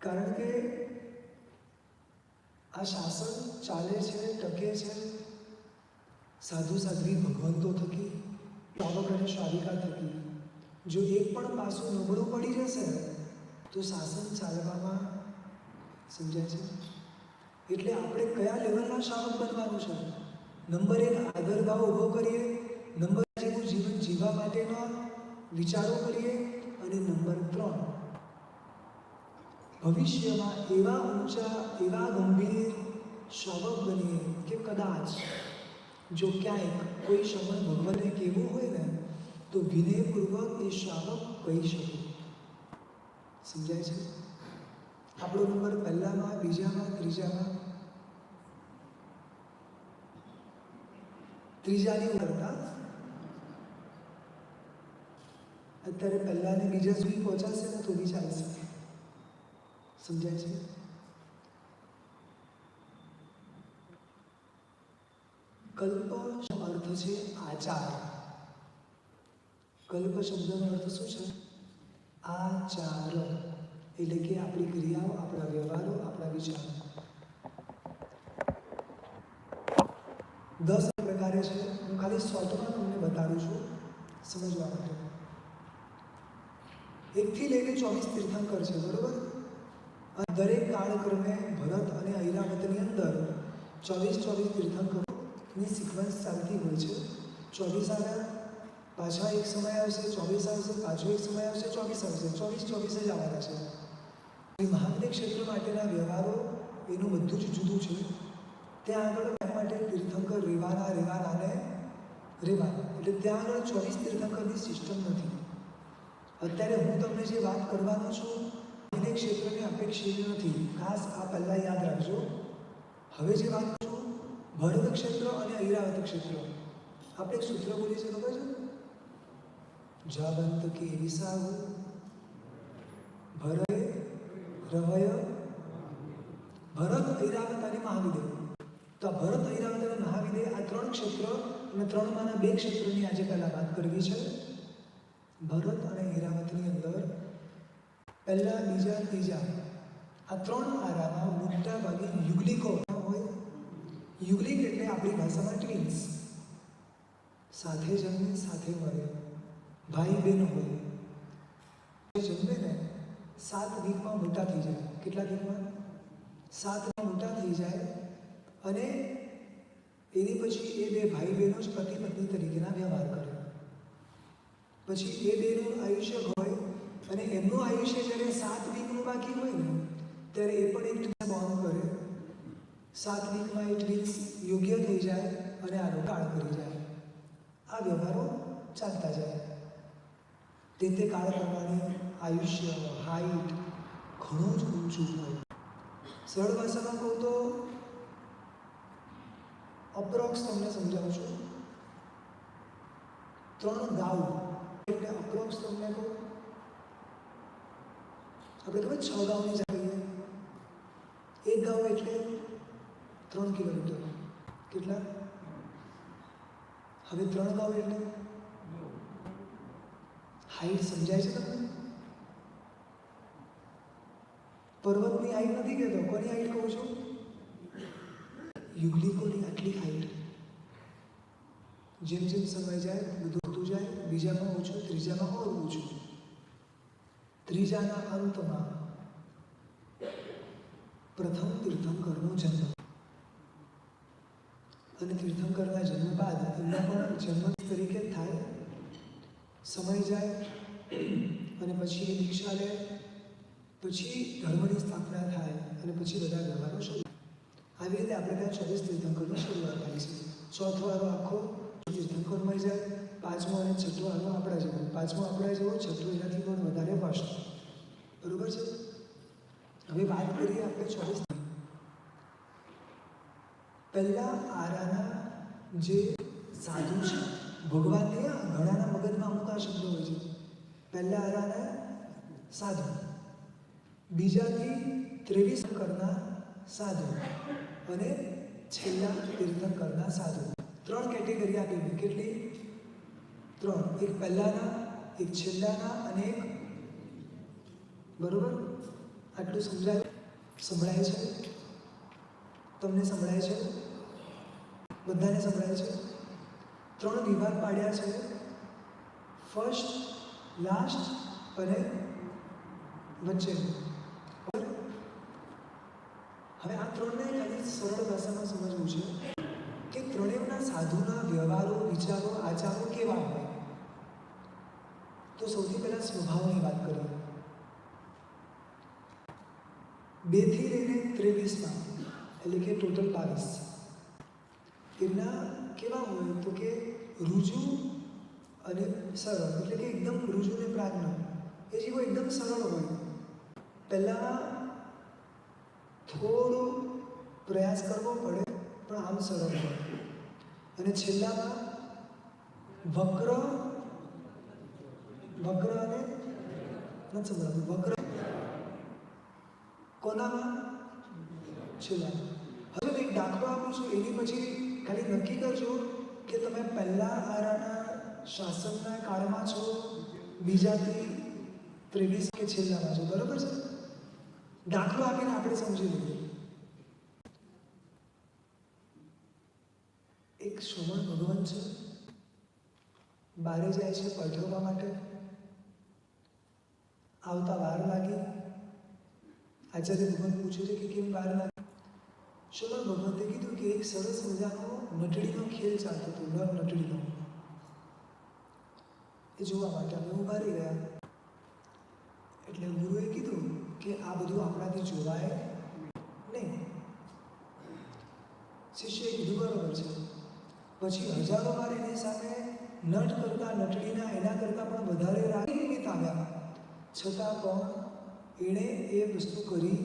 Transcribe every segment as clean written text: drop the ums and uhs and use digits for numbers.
કારણ કે આ શાસન ચાલે છે, ટકે છે સાધુ સાધ્વી ભગવંતો થકી, શ્રાવક અને શ્રાવિકા થકી. જો એક પણ પાસું નબળું પડી જશે તો શાસન ચાલવામાં સમજાય છે. એટલે આપણે કયા લેવલના શ્રાવક બનવાનું છે? નંબર 1 આદરભાવ ઊભો કરીએ, નંબર 2 જેવું જીવન જીવવા માટેના વિચારો કરીએ, અને નંબર 3 ભવિષ્યમાં એવા ઊંચા, એવા ગંભીર શ્રાવક બનીએ કે કદાચ જો ક્યાંક કોઈ શ્રમણ ભગવાનને કહેવું હોય ને તો વિનયપૂર્વક એ શ્રાવક કહી શકે. સમજાય છે? આપણો નંબર પહેલામાં, બીજામાં, ત્રીજાની કરતા અત્યારે પહેલા ને બીજા સુધી પહોંચાશે ને તો બી ચાલશે. સમજાય છે? કલ્પ અર્થ છે આચાર. કલ્પ શબ્દનો અર્થ શું છે? આચાર. એટલે કે આપણી ક્રિયાઓ, આપણા વ્યવહારો, આપણા વિચારો. 10 પ્રકારે છે. હું ખાલી શોર્ટમાં તમને બતાડું છું સમજવા માટે. 1 થી લઈને 24 તીર્થંકર છે, બરોબર? અને દરેક કાળક્રમે ભરત અને ઐરાવતની અંદર 24 તીર્થંકરોની સિક્વન્સ ચાલતી હોય છે. 24 આવ્યા, પાછા એક સમય આવશે, 24 આવશે, પાછો એક સમય આવશે, 24 આવશે. 24 જ આવવાના છે. મહામની ક્ષેત્ર માટેના વ્યવહારો એનું બધું જ જુદું છે. ત્યાં આગળ માટે તીર્થંકર રેવાના એટલે ત્યાં આગળ 24 તીર્થંકરની સિસ્ટમ નથી. અત્યારે હું તમને જે વાત કરવાનો છું એ ક્ષેત્રને અપેક્ષિત નથી. ખાસ આ પહેલાં યાદ રાખજો. હવે જે વાત કરું ભરત ક્ષેત્ર અને ઐરાવત ક્ષેત્ર. આપણે એક સૂત્ર બોલીએ છીએ, ખબર છે? જાબંત કે વિસાવ ભરય રવય ભરત, ઐરાવત અને મહાવિદેવ. તો આ ભરત, ઐરાવત અને મહાવિદેવ આ 3 ક્ષેત્ર અને 3માના 2 ક્ષેત્રની આજે પહેલાં વાત કરવી છે. ભરત અને ઐરાવતની અંદર પહેલા, બીજા, ત્રીજા આ 3 આરામાં મોટા ભાગે યુગલિકો હોય. યુગલિક એટલે આપણી ભાષામાં ટ્વિન્સ. સાથે જન્મે, સાથે મરે, ભાઈ બહેન હોય. જન્મે ને 7 વીકમાં મોટા થઈ જાય. કેટલા વીકમાં? 7માં મોટા થઈ જાય. અને એની પછી એ 2 ભાઈ બહેનો જ પતિ પત્ની તરીકેના વ્યવહાર કરે. પછી એ 2નું આયુષ્ય હોય અને એમનું આયુષ્ય જ્યારે 7 વીકનું બાકી હોય ને ત્યારે એ પણ એક ટ્વિન્સ બોર્ન કરે. 7 વીકમાં એ ટ્વિન્સ યોગ્ય થઈ જાય અને આનો કાળ કરી જાય. આ વ્યવહારો ચાલતા જાય. તે કાળ પ્રમાણે આયુષ્ય, હાઈટ ઘણું જ ઊંચું હોય. સરળ ભાષામાં કહું તો અપ્રોક્સ તમને સમજાવું છું. 3 ગાઉ એટલે અપ્રોક્સ તમને કહું, આપણે ખબર 6 ગાઉની ચાલીએ. 1 ગાઉ એટલે 3 કિલોમીટર. કેટલા? હવે 3 ગાઉ એટલે હાઈટ સમજાય છે તમને? પર્વતની હાઈટ નથી કહેતો. કોની હાઈટ કહું છું? યુગલિકોની આટલી હાઈટ. જેમ જેમ સમય જાય બધું વધતું જાય. બીજામાં ઓછું, ત્રીજામાં ઓર ઓછું. ત્રીજાના અંતમાં પ્રથમ તીર્થંકરનો જન્મ. અને તીર્થંકરના જન્મ બાદ એમના પણ જન્મ તરીકે જ થાય. સમય જાય અને પછી એ દીક્ષા લે, પછી ધર્મની સ્થાપના થાય અને પછી બધા વ્યવહારો શરૂ. આવી રીતે આપણે ત્યાં 24 તીર્થંકરની શરૂઆત થાય છે. 4થો વારો આખો તીર્થંકર મળી જાય. 5મો અને 6થો વારો આપણા જેવો. 5મો આપણા જેવો, 6થો એનાથી પણ વધારે ફાસ્ટ. બરોબર છે? હવે વાત કરીએ આપણે 24. પહેલા આરાના જે સાધુ છે, ભગવાનને ઘણાના મગજમાં અમુક આ શબ્દો હોય છે. પહેલા આરાના સાધુ, બીજાથી 23 કરના સાધુ અને છેલ્લા તીર્થંકરના સાધુ. 3 કેટેગરી આપી. કેટલી? 3. એક પહેલાના, એક છેલ્લાના અને એક, બરોબર? આટલું સંભળાય છે? તમને સંભળાય છે? બધાને સંભળાય છે? 3 વિભાગ પાડ્યા છે, ફર્સ્ટ, લાસ્ટ અને વચ્ચે. હવે આ 3ને ખાલી સરળ ભાષામાં સમજવું છે કે ત્રણેયના સાધુના વ્યવહારો, વિચારો, આચારો કેવા હોય. તો સૌથી પહેલા સ્વભાવની વાત કરીએ. 2 થી લઈને 23માં એટલે કે ટોટલ 22 એમના કેવા હોય તો કે રુજુ અને સરળ, એટલે કે એકદમ રુજુ ને પ્રાજ્ઞ. એ જીવો એકદમ સરળ હોય. પહેલાં થોડો પ્રયાસ કરવો પડે પણ આમ સરળ હોય. અને છેલ્લામાં વક્ર અને નથી સંભળાતું. વક્ર કોનામાં? છેલ્લા. હવે એક દાખલો આપું છું, એની પછી ખાલી નક્કી કરજો કે તમે પહેલા આરાના શાસનના કાળમાં છો, બીજાથી 23 કે છેલ્લામાં છો. બરોબર છે? દાખલો આપીને આપણે સમજી લઈએ. એક શ્રવણ ભગવાન છે, બારે જાય છે પધરવા માટે. આવતા વાર લાગી. આચાર્ય ભગવાન પૂછે છે કે કેમ વાર લાગી? શ્રવણ ભગવંતે કીધું કે એક સરસ મજાનો નટડીનો ખેલ ચાલતો હતો, નર નટડીનો. એ જોવા માટે અમે ઊભા રહી ગયા. એટલે ગુરુએ કીધું કે આ બધું આપણાથી જોવાય નહીં. શિષ્યએ કીધું બરોબર છે. પછી હજારો વાર એની સામે નટ કરતા, નટડીના એના કરતાં પણ વધારે નિમિત્ત આવ્યા, છતાં પણ એણે એ વસ્તુ કરી.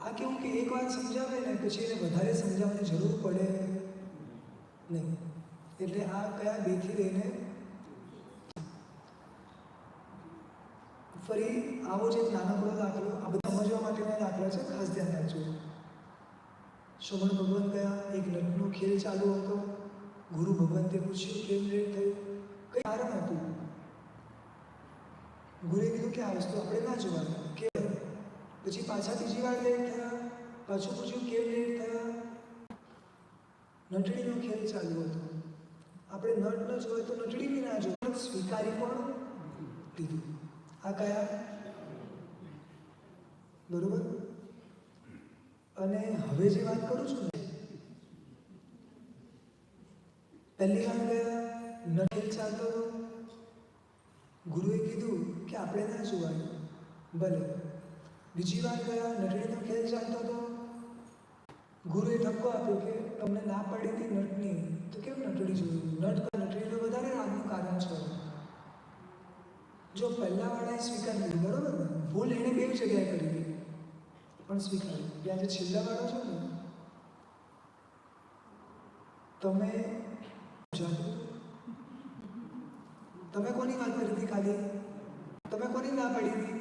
આ કેવું કે એક વાર સમજાવે ને પછી એને વધારે સમજાવવાની જરૂર પડે નહીં. એટલે આ કયા 2 થી લઈને ફરી આવો જ એક નાનકડો દાખલો, આ બધા સમજવા માટેનો દાખલો છે, ખાસ ધ્યાન રાખજો. શ્રવણ ભગવાન ગયા, એક નટનો ખેલ ચાલુ હતો. ગુરુ ભગવંતે પૂછ્યું કેમ લેટ થયું? કઈ કારણ હતું? ગુરુએ કીધું કે આ વસ્તુ આપણે ના જોવાય. કે પછી પાછા બીજી વાર લેટ થયા. પાછું પૂછ્યું કેમ લેટ થયા? નટડીનો ખેલ ચાલુ હતો. આપણે નટ ન જોવાય તો નટડી બી ના જોવાય. સ્વીકારી પણ લીધું. આ કયા? બરોબર. અને હવે જે વાત કરું છું ને, પહેલી વાર ગયા, નટ ચાલતો હતો. ગુરુએ કીધું કે આપણે ના જોવાય, ભલે. બીજી વાર ગયા, નટડીનો ખેલ ચાલતો હતો. ગુરુએ ઠપકો આપ્યો કે તમને ના પાડી હતી નટની, તો કેમ નટડી જોયું? નટડીનો વધારે રાગનું કારણ છે. જો પહેલાવાળાએ સ્વીકારી લીધું, બરોબર ને? ભૂલ એણે 2 જગ્યાએ કરી હતી, પણ સ્વીકારી. આજે છેલ્લા વાળો છો ને, તમે કોની વાત કરી હતી ખાલી? તમે કોની ના પાડી હતી?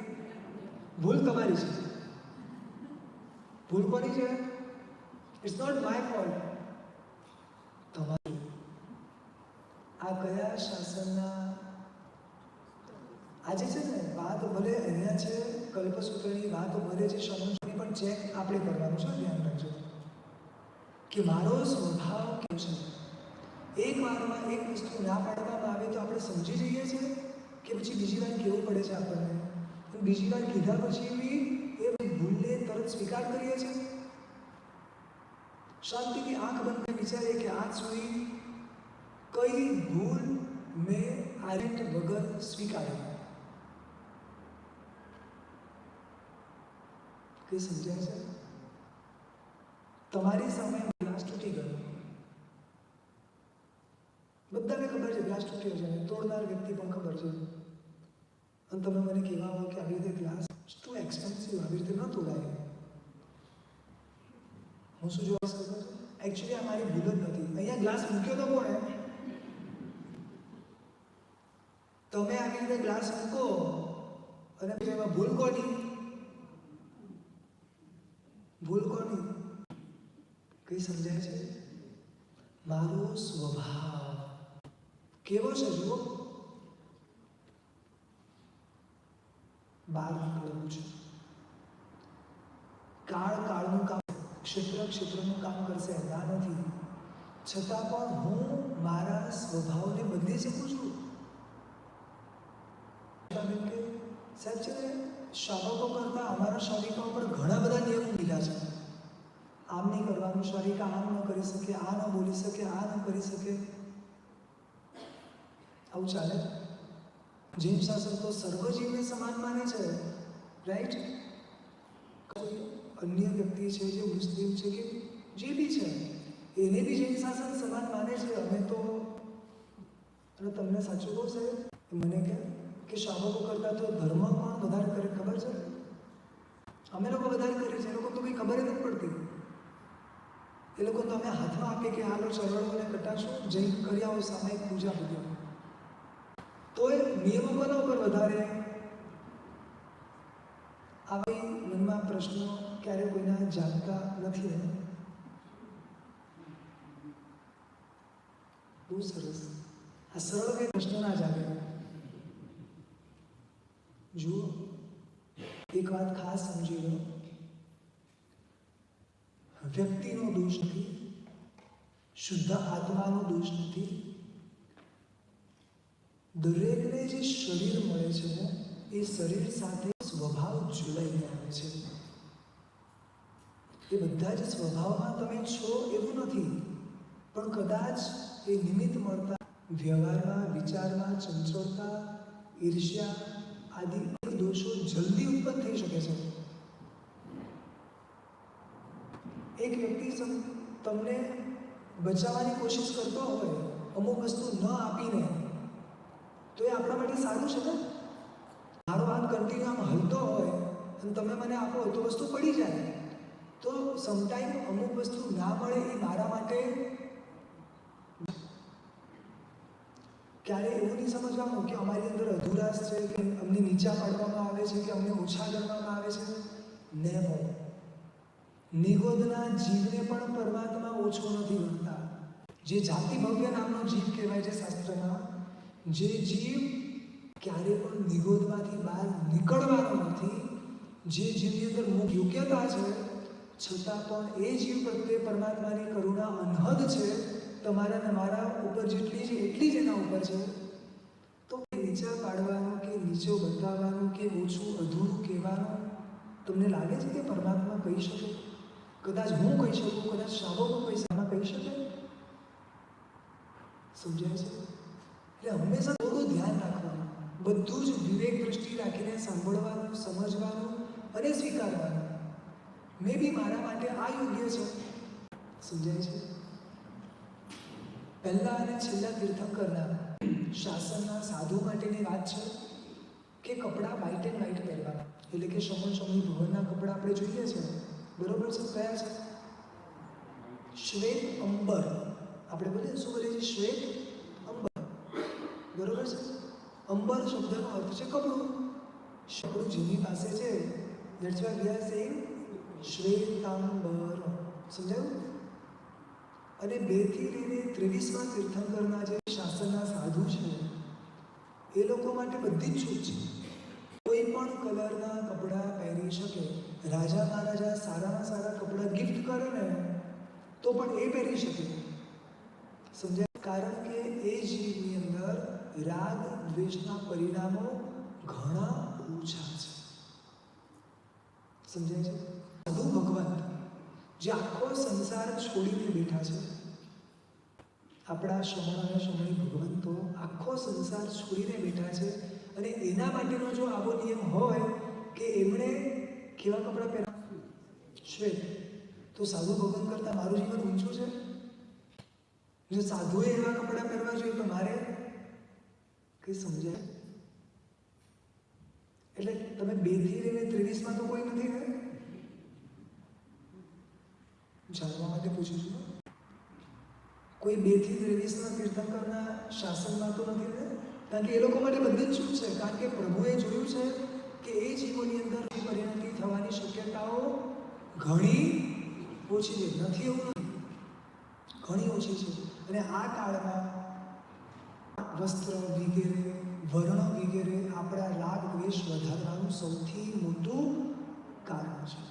ભૂલ તમારી છે. ભૂલ કોની છે? It's not my fault. તમારી. આ કયા શાસનના? આજે છે ને વાત ભલે અહીંયા છે, કલ્પસૂત્રની વાત ભલે છે, સમજની પણ ચેક આપણે કરવાનું છે. ધ્યાન રાખજો કે મારો સ્વભાવ કેવો છે. એક વારમાં એક વસ્તુ ના પાડવામાં આવે તો આપણે સમજી જઈએ છીએ કે પછી બીજી વાર કેવું પડે છે આપણને. બીજી વાર કીધા પછી બી એ ભૂલને તરત સ્વીકાર કરીએ છીએ. શાંતિથી આંખ બંધ કરીને વિચારીએ કે આજ સુધી કઈ ભૂલ મેં આર્યન્ટ વગર સ્વીકારી. કઈ સમજાય છે? તમારી સામે ગ્લાસ તૂટી ગયો. બધાને ખબર છે ગ્લાસ તૂટ્યો છે, તોડનાર વ્યક્તિ પણ ખબર છે. અને તમે મને કહેવા આવો કે આવી રીતે ગ્લાસ ટુ એક્સપેન્સિવ, આવી રીતે ન તોડાય. હું શું જોવા શકું? એકચ્યુઅલી આ મારી ભૂલ જ નથી. અહીંયા ગ્લાસ મૂક્યો તો કોણે? તમે આવી રીતે ગ્લાસ મૂકો અને એમાં ભૂલ કોની? ભૂલ કોની? કઈ સમજાય છે? મારો સ્વભાવ કેવો છે જુઓ. 12 લખું છું. કાળ કાળનું કામ, ક્ષેત્ર ક્ષેત્રનું કામ કરશે એના નથી, છતાં પણ હું મારા સ્વભાવને બદલી શકું છું. સાહેબ છે ને, શાવકો કરતાં અમારા શાવિકા ઉપર ઘણા બધા નિયમો લીધા છે. આમ નહીં કરવાનું, શાવિકા આમ ન કરી શકે, આ ન બોલી શકે, આ ન કરી શકે. આવું ચાલે? જૈન શાસન તો સર્વ જીવને સમાન માને છે, રાઈટ? કોઈ અન્ય વ્યક્તિ છે જે મુસ્લિમ છે કે જે બી છે એને બી જૈન શાસન સમાન માને છે. અમે તો, અને તમને સાચું કહું સાહેબ, મને કે શાવકો કરતાં તો ધર્મ પણ વધારે કરે, ખબર છે? અમે લોકો વધારે કરીએ છીએ, એ લોકો તો કંઈ ખબર જ નથી પડતી. એ લોકો તો અમે હાથમાં આપીએ કે હાલો ચરણોને કટાશો, જૈન કરી આવો સામાયિક પૂજા પૂજા. તો એ નિયમો કોના ઉપર વધારે? આવી મનમાં પ્રશ્નો ક્યારે કોઈના જાગતા નથી ને? બહુ સરસ. આ સરળ કંઈ પ્રશ્નો ના જાગે. જુઓ, એક વાત ખાસ સમજી લો, વ્યક્તિનો દોષ નથી, શુદ્ધ આત્માનો દોષ નથી. દરેકને જે શરીર મળે છે એ શરીર સાથે સ્વભાવ જોડાઈને આવે છે. એ બધા જ સ્વભાવમાં તમે છો એવું નથી, પણ કદાચ એ નિમિત્ત મળતા વ્યવહારમાં, વિચારમાં ચંચળતા, ઈર્ષ્યા આદિ દોષો જલ્દી ઉત્પન્ન થઈ શકે છે. એક વ્યક્તિ તમને બચાવવાની કોશિશ કરતો હોય અમુક વસ્તુ ન આપીને, તો એ આપણા માટે સારું છે ને? મારો હાથ કન્ટિન્યુ આમ હલતો હોય અને તમે મને આપો તો વસ્તુ પડી જાય. તો સમટાઈમ અમુક વસ્તુ ના મળે એ મારા માટે, ક્યારે એવું નહીં સમજવાનું કે અમારી અંદર અધુરાશ છે, કે અમને નીચા પાડવામાં આવે છે, કે અમને ઓછા કરવામાં આવે છે. નેવર. નિગોદના જીવને પણ પરમાત્મા ઓછો નથી ગણતા. જે જાતિ ભવ્ય નામનો જીવ કહેવાય છે શાસ્ત્રમાં, જે જીવ ક્યારે પણ નિગોદમાંથી બહાર નીકળવાનો નથી, જે જીવની અંદર યોગ્યતા છે, છતાં પણ એ જીવ પ્રત્યે પરમાત્માની કરુણા અનહદ છે. તમારા ને મારા ઉપર જેટલી છે એટલી જ એના ઉપર છે. તો નીચા પાડવાનું કે નીચો બતાવવાનું કે ઓછું અધૂરું કહેવાનું તમને લાગે છે કે પરમાત્મા કહી શકે? કદાચ હું કહી શકું, કદાચ શાવકો કહી શકે? સમજાય છે? એટલે હંમેશા થોડું ધ્યાન રાખવાનું, બધું જ વિવેક દ્રષ્ટિ રાખીને સાંભળવાનું, સમજવાનું અને સ્વીકારવાનું. મે બી મારા માટે આ યોગ્ય છે. સમજાય છે? પહેલા અને છેલ્લા તીર્થંકરના શાસનના સાધુ માટેની વાત છે કે કપડાં વ્હાઇટ એન્ડ વ્હાઇટ પહેરવા, એટલે કે સમય ભગવાનના કપડાં આપણે જોઈએ છે, બરોબર છે? કયા છે? શ્વેત અંબર. આપણે બોલીએ શું બોલીએ છીએ? શ્વેત અંબર, બરોબર છે? અંબર શબ્દનો અર્થ છે કપડું. કપડું જેની પાસે છે, that's why we are saying Shvetambar. સમજાયું? અને 2 થી લઈને 23મા તીર્થંકરના જે શાસનના સાધુ છે, એ લોકો માટે બધી જ છૂટ છે. કોઈ પણ કલરના કપડાં પહેરી શકે. રાજા મહારાજા સારામાં સારા કપડાં ગિફ્ટ કરે ને તો પણ એ પહેરી શકે. સમજાય? કારણ કે એ જીવની અંદર રાગ દ્વેષના પરિણામો ઘણા ઓછા છે. સમજાય છે? સાધુ ભગવાન જે આખો સંસાર છોડીને બેઠા છે, આપણા શ્રમણ અને શ્રમણી ભગવંતો આખો સંસાર છોડીને બેઠા છે, અને એના માટેનો જો આવો નિયમ હોય કે એમણે કેવા કપડાં પહેરવા? શ્વેત. તો સાધુ ભગવાન કરતાં મારું જીવન ઊંચું છે? જો સાધુએ એવા કપડાં પહેરવા જોઈએ તો મારે કંઈ સમજાય? એટલે તમે 2 થી લઈને 23માં તો કોઈ નથી ને? જાણવા માટે પૂછું છું. કોઈ 2 થી 23ના તીર્થંકરના શાસનમાં તો નથી ને? કારણ કે એ લોકો માટે બધી જ છૂટ છે. કારણ કે પ્રભુએ જોયું છે કે એ જીવોની અંદર પરિણતિ થવાની શક્યતાઓ ઘણી ઓછી છે. નથી એવું નથી, ઘણી ઓછી છે. અને આ કાળમાં વસ્ત્ર વગેરે, વર્ણ વગેરે આપણા રાગ દ્વેષ વધારવાનું સૌથી મોટું કારણ છે.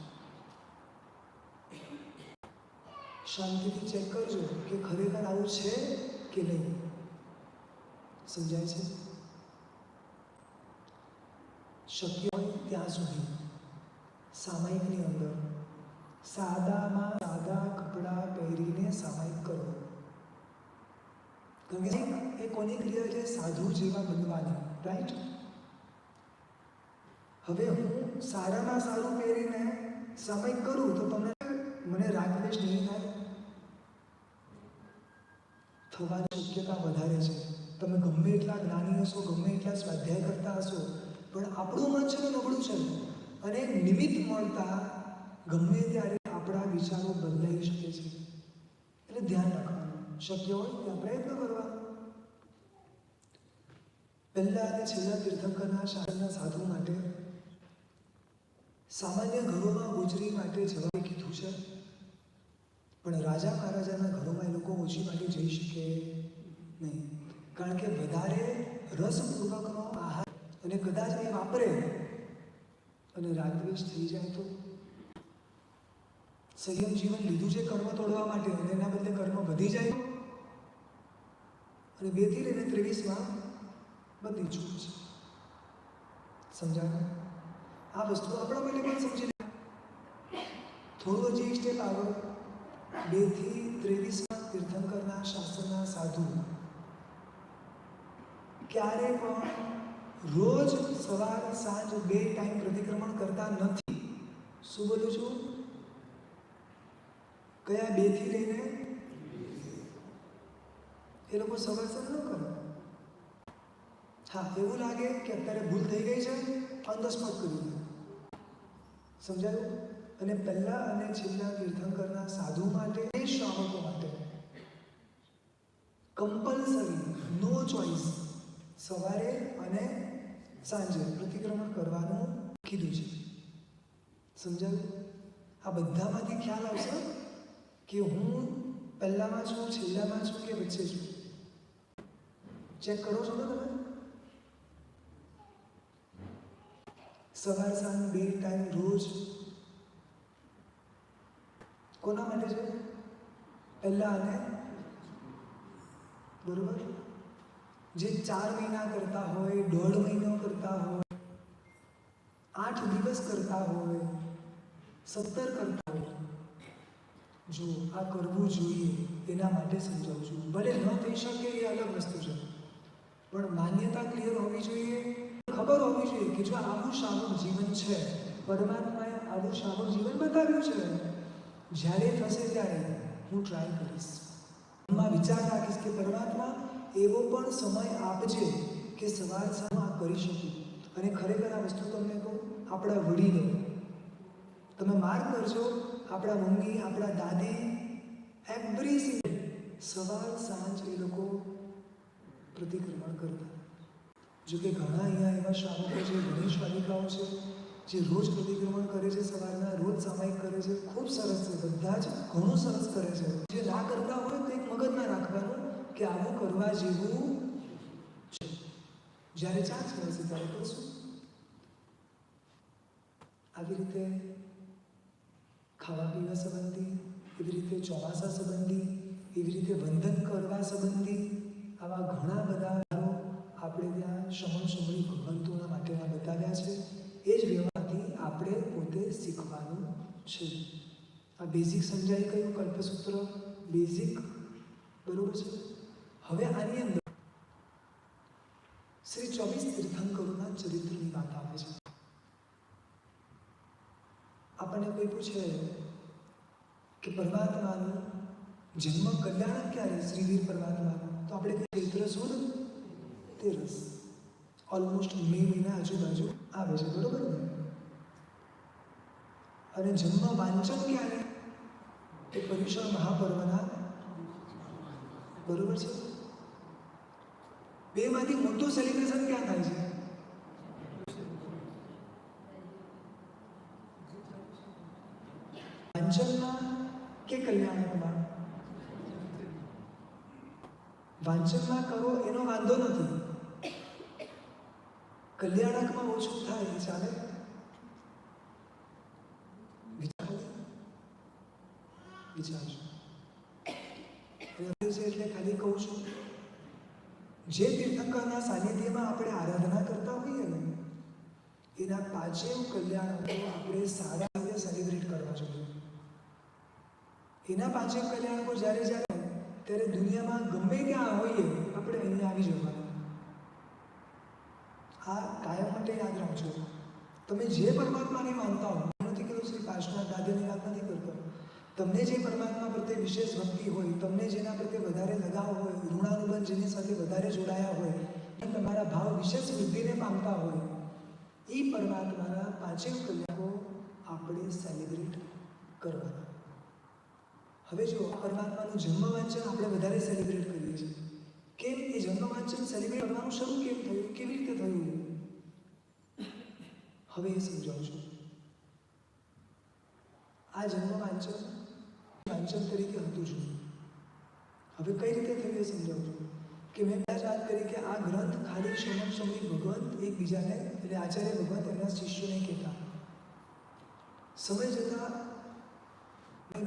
શાંતિથી ચેક કરજો કે ખરેખર આવું છે કે નહીં. સમજાય છે? શક્ય હોય ત્યાં સુધી સામાયિકની અંદર સાદામાં સાદા કપડાં પહેરીને સામાયિક કરો. એ કોની ક્રિયા છે? સાધુ જેવા બનવાની. રાઈટ? હવે હું સારામાં સારું પહેરીને સામાયિક કરું તો તમને મને રાગદ્વેષ નહીં થાય? થવાની શક્યતા વધારે છે. તમે ગમે એટલા જ્ઞાની હશો, ગમે એટલા સ્વાધ્યાય કરતા હશો, પણ આપણું મન છે ને નબળું છે, અને નિમિત્ત મળતા ગમે ત્યારે આપણા વિચારો બદલાઈ શકે છે. એટલે ધ્યાન રાખવાનું. શક્ય હોય ત્યાં પ્રયત્ન કરવા. પહેલા અને છેલ્લા તીર્થંકરના શાસનના સાધુ માટે સામાન્ય ઘરોમાં ગુજરી માટે જવા કીધું છે, પણ રાજા મહારાજાના ઘરોમાં એ લોકો ઓછી માટે જઈ શકે નહીં. કારણ કે વધારે રસપૂર્વકનો આહાર અને કદાચ એ વાપરે અને રાગદ્વેષ થઈ જાય તો સંયમ જીવન લીધું છે કર્મ તોડવા માટે, અને એના બદલે કર્મ વધી જાય અને 2 થી લઈને 23માં બધી છૂટ છે. સમજાય? આ વસ્તુ આપણા માટે પણ સમજી લે. થોડું હજી એક સ્ટેપ આગળ. 2 થી 23માં તીર્થંકરના શાસ્ત્રના સાધુ ક્યારે પણ રોજ સવાર સાંજ 2 ટાઈમ પ્રતિક્રમણ કરતા નથી. શું બોલું છું? કયા 2 થી લઈને? એ લોકો સવાર સાંજ ન કરે. હા, એવું લાગે કે અત્યારે ભૂલ થઈ ગઈ છે, ઓન ધ સ્પોટ કરી દે. સમજાયું? અને પહેલા અને છેલ્લા તીર્થંકરના સાધુ માટે, શ્રાવકો માટે કમ્પલસરી, નો ચોઇસ, સવારે અને સાંજે પ્રતિક્રમણ કરવાનું કીધું છે. સમજાયું? આ બધામાંથી ખ્યાલ આવશે કે હું પહેલામાં છું, છેલ્લામાં છું કે વચ્ચે છું. ચેક કરો છો ને તમે? સવાર સાંજ 2 ટાઈમ રોજ કોના માટે છે? પહેલા અને બરોબર. જે 4 મહિના કરતા હોય, 1.5 મહિનો કરતા હોય, 8 દિવસ કરતા હોય, 17 કરતા હોય, જો આ કરવું જોઈએ એના માટે સમજાવું છું. ભલે ન થઈ શકે એ અલગ વસ્તુ છે, પણ માન્યતા ક્લિયર હોવી જોઈએ. ખબર હોવી જોઈએ કે જો આવું શ્રાવક જીવન છે, પરમાત્માએ આવું શ્રાવક જીવન બતાવ્યું છે, જ્યારે થશે ત્યારે હું ટ્રાય કરીશ. મનમાં વિચાર રાખીશ કે પરમાત્મા એવો પણ સમય આપજે કે સવાર સાંજ આ કરી શકું. અને ખરેખર આ વસ્તુ તમને કહું, આપણા વડીલો, તમે માર્ક કરજો, આપણા મમ્મી, આપણા દાદી, એવરી સિંગલ સવાર સાંજ એ લોકો પ્રતિક્રમણ કરતા. જો કે ઘણા અહીંયા એવા શ્રાવકો છે, ઘણી શ્રાવિકાઓ છે જે રોજ પ્રતિક્રમણ કરે છે, સવારના રોજ સામાયિક કરે છે. ખૂબ સરસ છે, બધા જ ઘણું સરસ કરે છે. જે ના કરતા હોય તો એક મગજમાં રાખવાનું કે આવું કરવા જેવું છે. જ્યારે ચાન્સ મળશે ત્યારે કરશું. આવી રીતે ખાવા પીવા સંબંધી, એવી રીતે ચોમાસા સંબંધી, એવી રીતે વંદન કરવા સંબંધી આવા ઘણા બધા આપણે ત્યાં શ્રમણ શ્રમણી ભગવંતોના માટેના બતાવ્યા છે. એ જ વ્યવહારથી આપણે પોતે શીખવાનું છે. આ બેઝિક સમજાઈ ગયું, કલ્પસૂત્ર બેઝિક, બરોબર છે. હવે આની અંદર શ્રી 24 તીર્થંકરોના ચરિત્રની વાત આવે છે. આપણને કોઈ પૂછે કે પરમાત્માનું જન્મ કલ્યાણ ક્યારે, શ્રીવીર પરમાત્માનું, તો આપણે કહીએ ચૈત્ર સુદ 13, ઓલમોસ્ટ મે મહિના આજુબાજુ આવે છે, બરોબર ને? અને જન્મ વાંચન ક્યારે? એ પર્યુષણ મહાપર્વના, બરોબર છે. બેમાંથી મોટું સેલિબ્રેશન ક્યાં થાય છે? વાંચનમાં કે કલ્યાણકમાં? વાંચનમાં કરો એનો વાંધો નથી, કલ્યાણકમાં ઓછું થાય એ ચાલે? વિચારજો. છે એટલે ખાલી કહું છું, જે તીર્થંકરના સાનિધ્યમાં આપણે આરાધના કરતા હોઈએ ને એના પાંચેય કલ્યાણકો આપણે સારા રીતે સેલિબ્રેટ કરવા જોઈએ. એના પાંચેય કલ્યાણકો જ્યારે ત્યારે દુનિયામાં ગમે ત્યાં હોઈએ આપણે અહીંયા આવી જવાનું. આ કાયમ માટે યાદ રાખજો. તમે જે પરમાત્માને માનતા હો, નથી કહેતો શ્રી કાશનાથ દાદાની વાત નથી કરતો, તમને જે પરમાત્મા પ્રત્યે વિશેષ ભક્તિ હોય, તમને જેના પ્રત્યે વધારે લગાવ હોય, ઋણાનુબંધ જેની સાથે વધારે જોડાયા હોય, તમારા ભાવ વિશેષ વૃદ્ધિને પામતા હોય, એ પરમાત્માના પાંચેય કલ્યાણો આપણે સેલિબ્રેટ કરવાના. હવે જો પરમાત્માનું જન્મ વાંચન આપણે વધારે સેલિબ્રેટ કરીએ છીએ. કેમ એ જન્મ વાંચન સેલિબ્રેટ કરવાનું શરૂ કેમ થયું, કેવી રીતે થયું, હવે એ સમજાવું છું. આ જન્મ વાંચન તરીકે હતું જ નહીં. હવે કઈ રીતે થયું એ સમજાવું છું કે મેં પહેલાં જ વાત કરી કે આ ગ્રંથ ખાલી સમક્ષમણી ભગવંત એકબીજાને એટલે આચાર્ય ભગવંત એમના શિષ્યોને કહેતા. સમય જતાં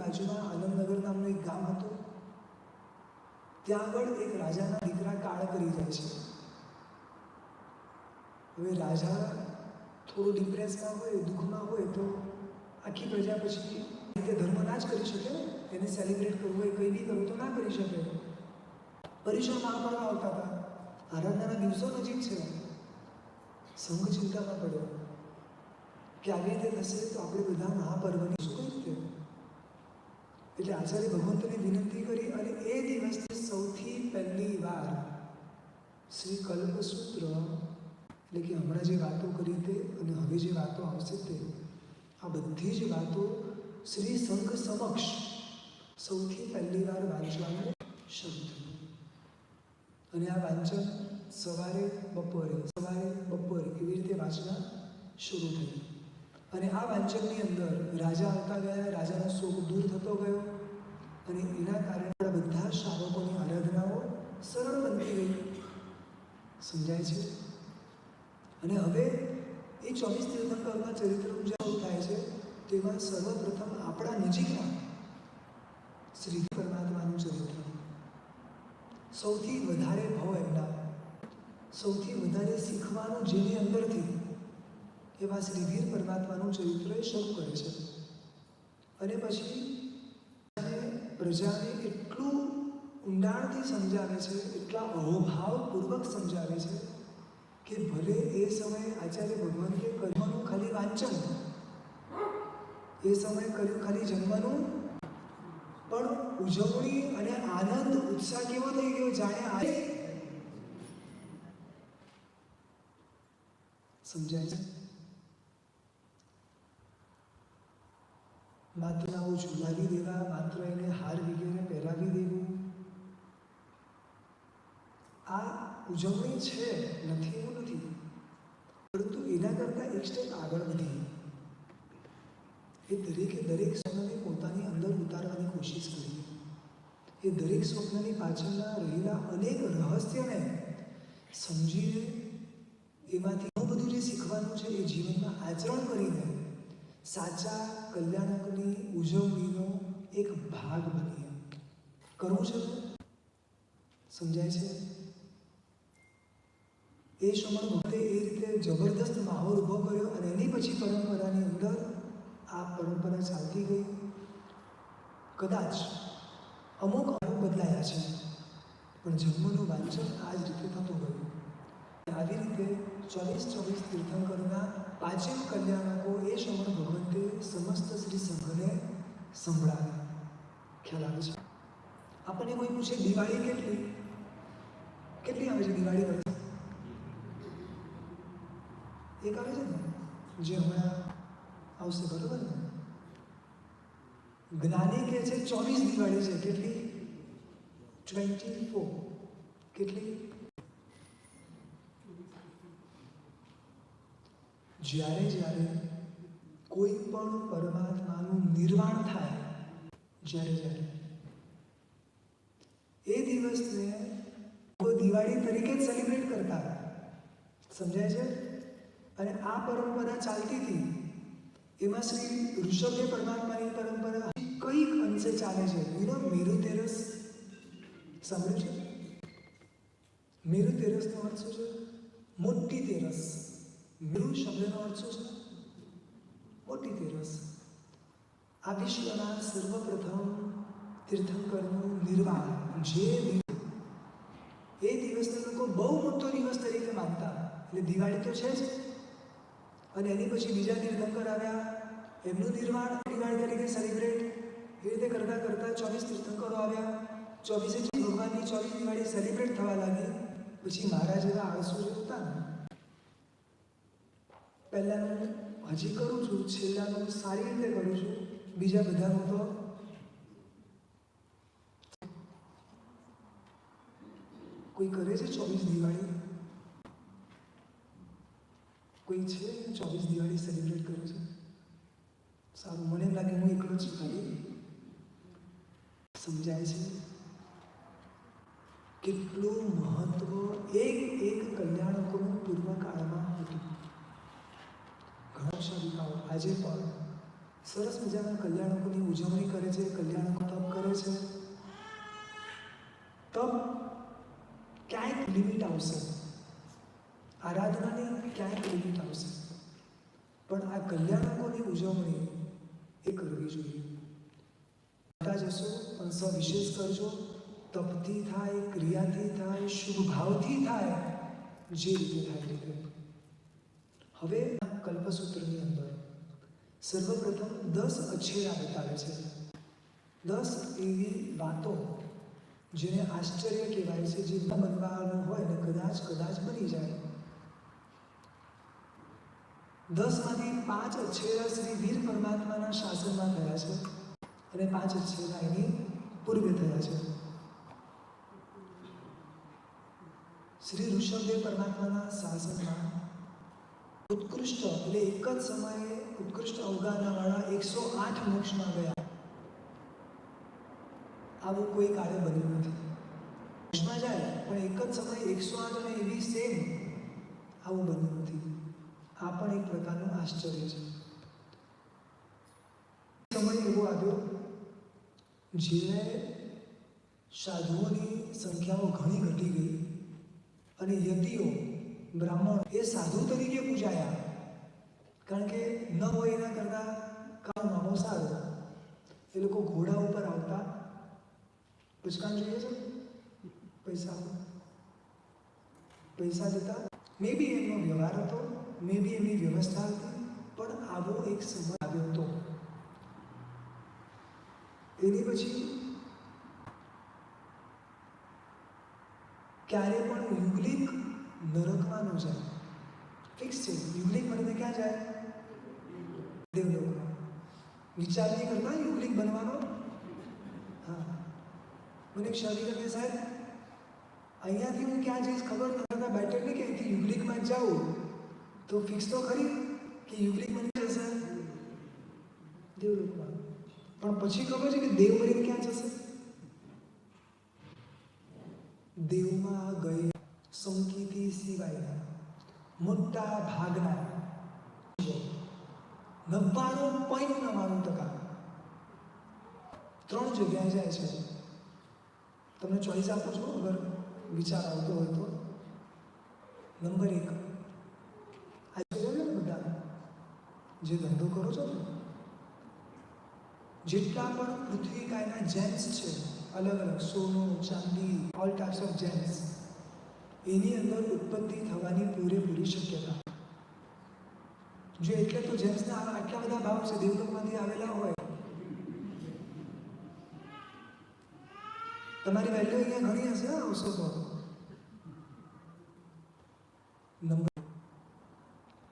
બાજુમાં આનંદનગર નામનું એક ગામ હતું. ત્યાં આગળ એક રાજાના દીકરા કાળ કરી જાય છે. હવે રાજા થોડો ડિપ્રેસમાં હોય, દુઃખમાં હોય તો આખી પ્રજા પછી રીતે ધર્મ ના જ કરી શકે, એને સેલિબ્રેટ કરવું હોય, કંઈ બી કરવું તો ના કરી શકે. પરીક્ષા મહાપર્વ આવતા હતા, આરાધનાના દિવસો નજીક છે. સંઘ ચિંતામાં પડ્યો કે આવી રીતે થશે તો આપણે બધા મહાપર્વની શું કઈ રીતે. એટલે આચાર્ય ભગવંતને વિનંતી કરી અને એ દિવસથી સૌથી પહેલી વાર શ્રી કલ્પસૂત્ર એટલે કે હમણાં જે વાતો કરી તે અને હવે જે વાતો આવશે તે આ બધી જ વાતો શ્રી સંઘ સમક્ષ સૌથી પહેલી વાર વાંચવાનું શરૂ થયું. અને આ વાંચન સવારે બપોરે એવી રીતે વાંચના શરૂ થયું. અને આ વાંચનની અંદર રાજા આવતા ગયા, રાજાનો શોક દૂર થતો ગયો અને એના કારણે બધા શ્રાવકોની આરાધનાઓ સરળ બનતી ગઈ. સમજાય છે? અને હવે એ 24 તીર્થંકરના ચરિત્રનું જે થાય છે તેમાં સર્વપ્રથમ આપણા નજીકના શ્રી પરમાત્માનું ચરિત્ર, સૌથી વધારે ભાવ એમના, સૌથી વધારે શીખવાનું જેની અંદરથી એવા શ્રીધીર પરમાત્માનું ચરિત્ર શરૂ કરે છે. અને પછી પ્રજાને એટલું ઊંડાણથી સમજાવે છે, એટલા અહોભાવપૂર્વક સમજાવે છે કે ભલે એ સમયે આચાર્ય ભગવંતે કર્મનું ખાલી વાંચન, એ સમયે કર્યું ખાલી જન્મનું, પણ ઉજવણી અને આનંદ ઉત્સાહ કેવો થઈ ગયો જાણે આજે સમજાય છે. માત્ર આવું ઝુલાવી દેવા, માત્ર એને હાર વગેરે પહેરાવી દેવું, આ ઉજવણી છે, નથી એવું નથી, પરંતુ એના કરતાં એક સ્ટેપ આગળ વધી એ દરેકે દરેક સ્વપ્નને પોતાની અંદર ઉતારવાની કોશિશ કરી. એ દરેક સ્વપ્નની પાછળના રહેલા અનેક રહસ્યને સમજીને એમાંથી ઘણું બધું જે શીખવાનું છે એ જીવનમાં આચરણ કરીને સાચા કલ્યાણકની ઉજવણીનો એક ભાગ બનીએ. કરવું છે? સમજાય છે? એ શ્રમણ ભક્તે એ રીતે જબરદસ્ત માહોલ ઊભો કર્યો અને એની પછી પરંપરાની અંદર આ પરંપરા ચાલતી ગઈ. કદાચ અમુક બદલાયા છે, પણ જન્મનું વાંચન આ જ રીતે થતું ગયું. આવી રીતે 24 તીર્થંકરના પાંચેય કલ્યાણકો એ શ્રમણ ભગવંતે સમસ્ત શ્રી સંઘને સંભળાવ્યા. ખ્યાલ આવે છે? આપણને કોઈ પૂછે દિવાળી કેટલી આવે છે? દિવાળી વર્ષ એક આવે છે ને, જે હમણાં આવશે, બરોબર ને? જ્ઞાની કહે છે 24 દિવાળી છે. કેટલી? 24. કેટલી? જ્યારે કોઈ પણ પરમાત્માનું નિર્વાણ થાય, જ્યારે એ દિવસને કોઈ દિવાળી તરીકે જ સેલિબ્રેટ કરતા. સમજાય છે? અને આ પરંપરા ચાલતી હતી. એમાં શ્રી ઋષભદેવ પરમાત્માની પરંપરા કંઈક અંશે ચાલે છે. મેરુ તેરસ સાંભળ્યું છે? મેરુ તેરસનો અર્થ શું છે? મોટી તેરસ. મેરુ શબ્દનો અર્થ શું છે? મોટી તેરસ. આ વિશ્વના સર્વપ્રથમ તીર્થંકરનું નિર્વાણ જે એ દિવસને લોકો બહુ મોટો દિવસ તરીકે માનતા. એટલે દિવાળી તો છે જ, અને એની પછી બીજા તીર્થંકર આવ્યા, એમનું નિર્વાણ દિવાળી તરીકે સેલિબ્રેટ. એ રીતે કરતાં કરતાં 24 તીર્થંકરો આવ્યા, 24 ભગવાનની 24 દિવાળી સેલિબ્રેટ થવા લાગી. પછી મારા જેવા આળસુ જે હતા ને, પહેલાંનું હજી કરું છું, છેલ્લાનું સારી રીતે કરું છું, બીજા બધાનું તો કોઈ કરે છે 24 દિવાળી? કોઈ છે 24 દિવાળી સેલિબ્રેટ કરે છે? સારું, મને એમ લાગે હું એકલો જ છું ખાલી. સમજાય છે કેટલું મહત્વ એક કલ્યાણકોનું પૂર્વકાળમાં હતું. ઘણા સાધુકાઓ આજે પણ સરસ મજાના કલ્યાણકોની ઉજવણી કરે છે, કલ્યાણકો તપ કરે છે. તપ ક્યાંક લિમિટ આવશે, આરાધનાની ક્યાંક લિમિટ આવશે, પણ આ કલ્યાણકોની ઉજવણી એ કરવી જોઈએ. જશો પણ સવિશેષ કરજો. તપથી થાય, ક્રિયાથી થાય, શુભ ભાવથી થાય, જે રીતે થાય રીતે. હવે કલ્પસૂત્રની અંદર સર્વપ્રથમ 10 અછેરા બતાવે છે. 10 એવી વાતો જેને આશ્ચર્ય કહેવાય છે, જે બનવાનું હોય ને કદાચ બની જાય. 10માંથી 5 અછેરા શ્રી વીર પરમાત્માના શાસનમાં થયા છે, અને 5 અછેરા એની પૂર્વે થયા છે. શ્રી ઋષભદેવ પરમાત્માના શાસનમાં ઉત્કૃષ્ટ એટલે એક જ સમયે ઉત્કૃષ્ટ અવગાહનાવાળા 108 મોક્ષમાં ગયા. આવું કોઈ કાળે બન્યું નથી. મોક્ષમાં જાય પણ એક જ સમયે 108 અને એવી સેમ, આવું બન્યું નથી. આ પણ એક પ્રકારનું આશ્ચર્ય છે. સમય એવો આવ્યો જ્યારે સાધુઓની સંખ્યાઓ ઘણી ઘટી ગઈ, અને યતિઓ બ્રાહ્મણ એ સાધુ તરીકે પૂજાયા. કારણ કે ન હોય એના કરતાં કામ મામો સારો. એ લોકો ઘોડા ઉપર આવતા, પુષ્કાન જોઈએ છે, પૈસા દેતા. મે બી એમનો વ્યવહાર હતો, મે બી એમની વ્યવસ્થા હતી, પણ આવો એક સમય આવ્યો હતો. એની પછી ક્યારે પણ યુગલિક નરકમાં ન જાય. ફિક્સ છે, યુગલિક મને ક્યાં જાય? દેવલોકમાં. વિચાર નહીં કરતા યુગલિક બનવાનો. હા, મને એક શરીર કે સાહેબ અહીંયાથી હું ક્યાં જઈશ ખબર નથી, બેટર નહીં કે અહીંથી યુગલિકમાં જાઉં તો ફિક્સ તો ખરી કે યુગલિક બની જશે દેવલોકમાં. પણ પછી ખબર છે કે દેવ બનીને ક્યાં જશે? દેવમાં ગઈ સંકિતી સિવાયના મોટા ભાગના 99.99% 3 જગ્યાએ જાય છે. તમને ચોઈસ આપું છું, અગર વિચાર આવતો હોય તો. નંબર 1, આજે જોયો ને બધા જે ધંધો કરો છો ને, જેટલા પણ પૃથ્વી કાયના જેમ્સ છે, અલગ અલગ સોનું, ચાંદી, ઓલ ટાઈપ્સ ઓફ જેમ્સ, એની અંદર ઉત્પત્તિ થવાની પૂરેપૂરી શક્યતા. જો એટલે તો જેમ્સના આટલા બધા ભાવ છે, દેવલોકમાંથી આવેલા હોય. તમારી વેલ્યુ અહીંયા ઘણી હશે આવશો તો. નંબર,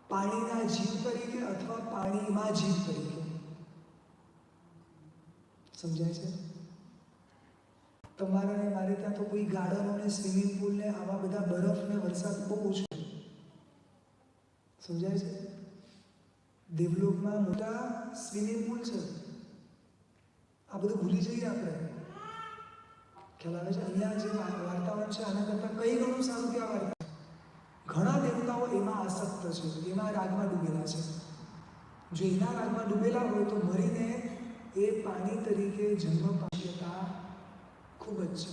પાણીના જીવ તરીકે અથવા પાણીમાં જીવ તરીકે. સમજાય છે? તમારા ને મારે ત્યાં તો કોઈ ગાર્ડનો ને સ્વિમિંગ પૂલ ને આવા બધા બરફ ને વરસાદ બહુ ઓછો. સમજાય છે? દેવલોકમાં મોટા સ્વિમિંગ પૂલ છે. આ બધું ભૂલી જઈએ આપણે. ખ્યાલ આવે છે? અહીંયા જે વાર્તાવરણ છે આના કરતાં કઈ ઘણું સારું કે આ વાર્તા. ઘણા દેવતાઓ એમાં આસક્ત છે, એમાં રાગમાં ડૂબેલા છે. જો એના રાગમાં ડૂબેલા હોય તો મરીને એ પાણી તરીકે જન્મ પામ્યતા ખૂબ જ છે.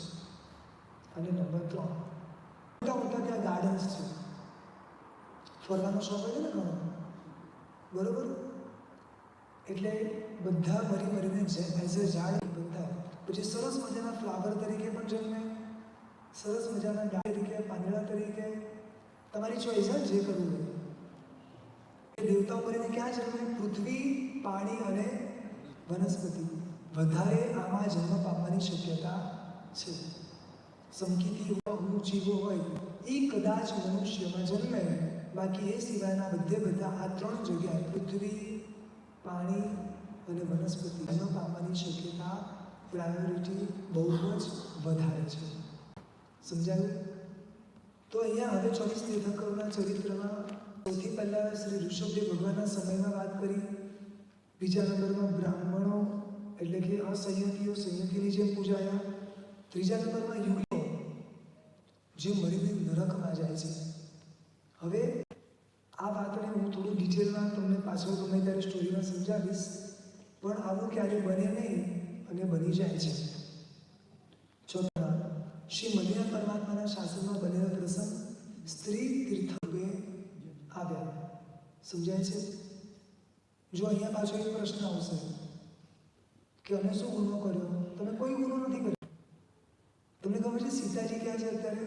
અને નંબર 3, મોટા મોટા ત્યાં ગાર્ડન્સ છે, ફરવાનો શોખ હોય છે ને ઘણો, બરોબર? એટલે બધા મરીને એઝ અ ઝાડ બધા, પછી સરસ મજાના ફ્લાવર તરીકે પણ જન્મે, સરસ મજાના ડાળ તરીકે, પાંદડા તરીકે, તમારી ચોઈસ જે કરવું હોય. દેવતાઓ મરીને ક્યાં જન્મે? પૃથ્વી, પાણી અને વનસ્પતિ. વધારે આમાં જન્મ પામવાની શક્યતા છે. સમકીતી હું જીવો હોય એ કદાચ મનુષ્યમાં જન્મે, બાકી એ સિવાયના બધા આ 3 જગ્યાએ પૃથ્વી, પાણી અને વનસ્પતિ જન્મ પામવાની શક્યતા પ્રાયોરિટી બહુ જ વધારે છે. સમજાયું? તો અહીંયા હવે 24 તીર્થંકરોના ચરિત્રમાં સૌથી પહેલાં શ્રી ઋષભદેવ ભગવાનના સમયમાં વાત કરી. બીજા નંબરમાં બ્રાહ્મણો એટલે કે અસંયતીઓ સંયતીની જેમ પૂજાયા. ત્રીજા નંબરમાં યુગીઓ જે મરીને નરકમાં જાય છે. હવે આ વાતને હું થોડું ડિટેલમાં તમને પાછળ ગમે ત્યારે સ્ટોરીમાં સમજાવીશ, પણ આવું ક્યારેય બને નહીં અને બની જાય છે. ચોથા, શ્રી મદિરા પરમાત્માના શાસનમાં બનેલો પ્રસંગ સ્ત્રી તીર્થંકરે આવ્યા. સમજાય છે? જો અહીંયા પાછો એક પ્રશ્ન આવશે કે અમે શું ગુનો કર્યો? તમે કોઈ ગુનો નથી કર્યો. તમને ખબર છે સીતાજી ક્યાં છે અત્યારે?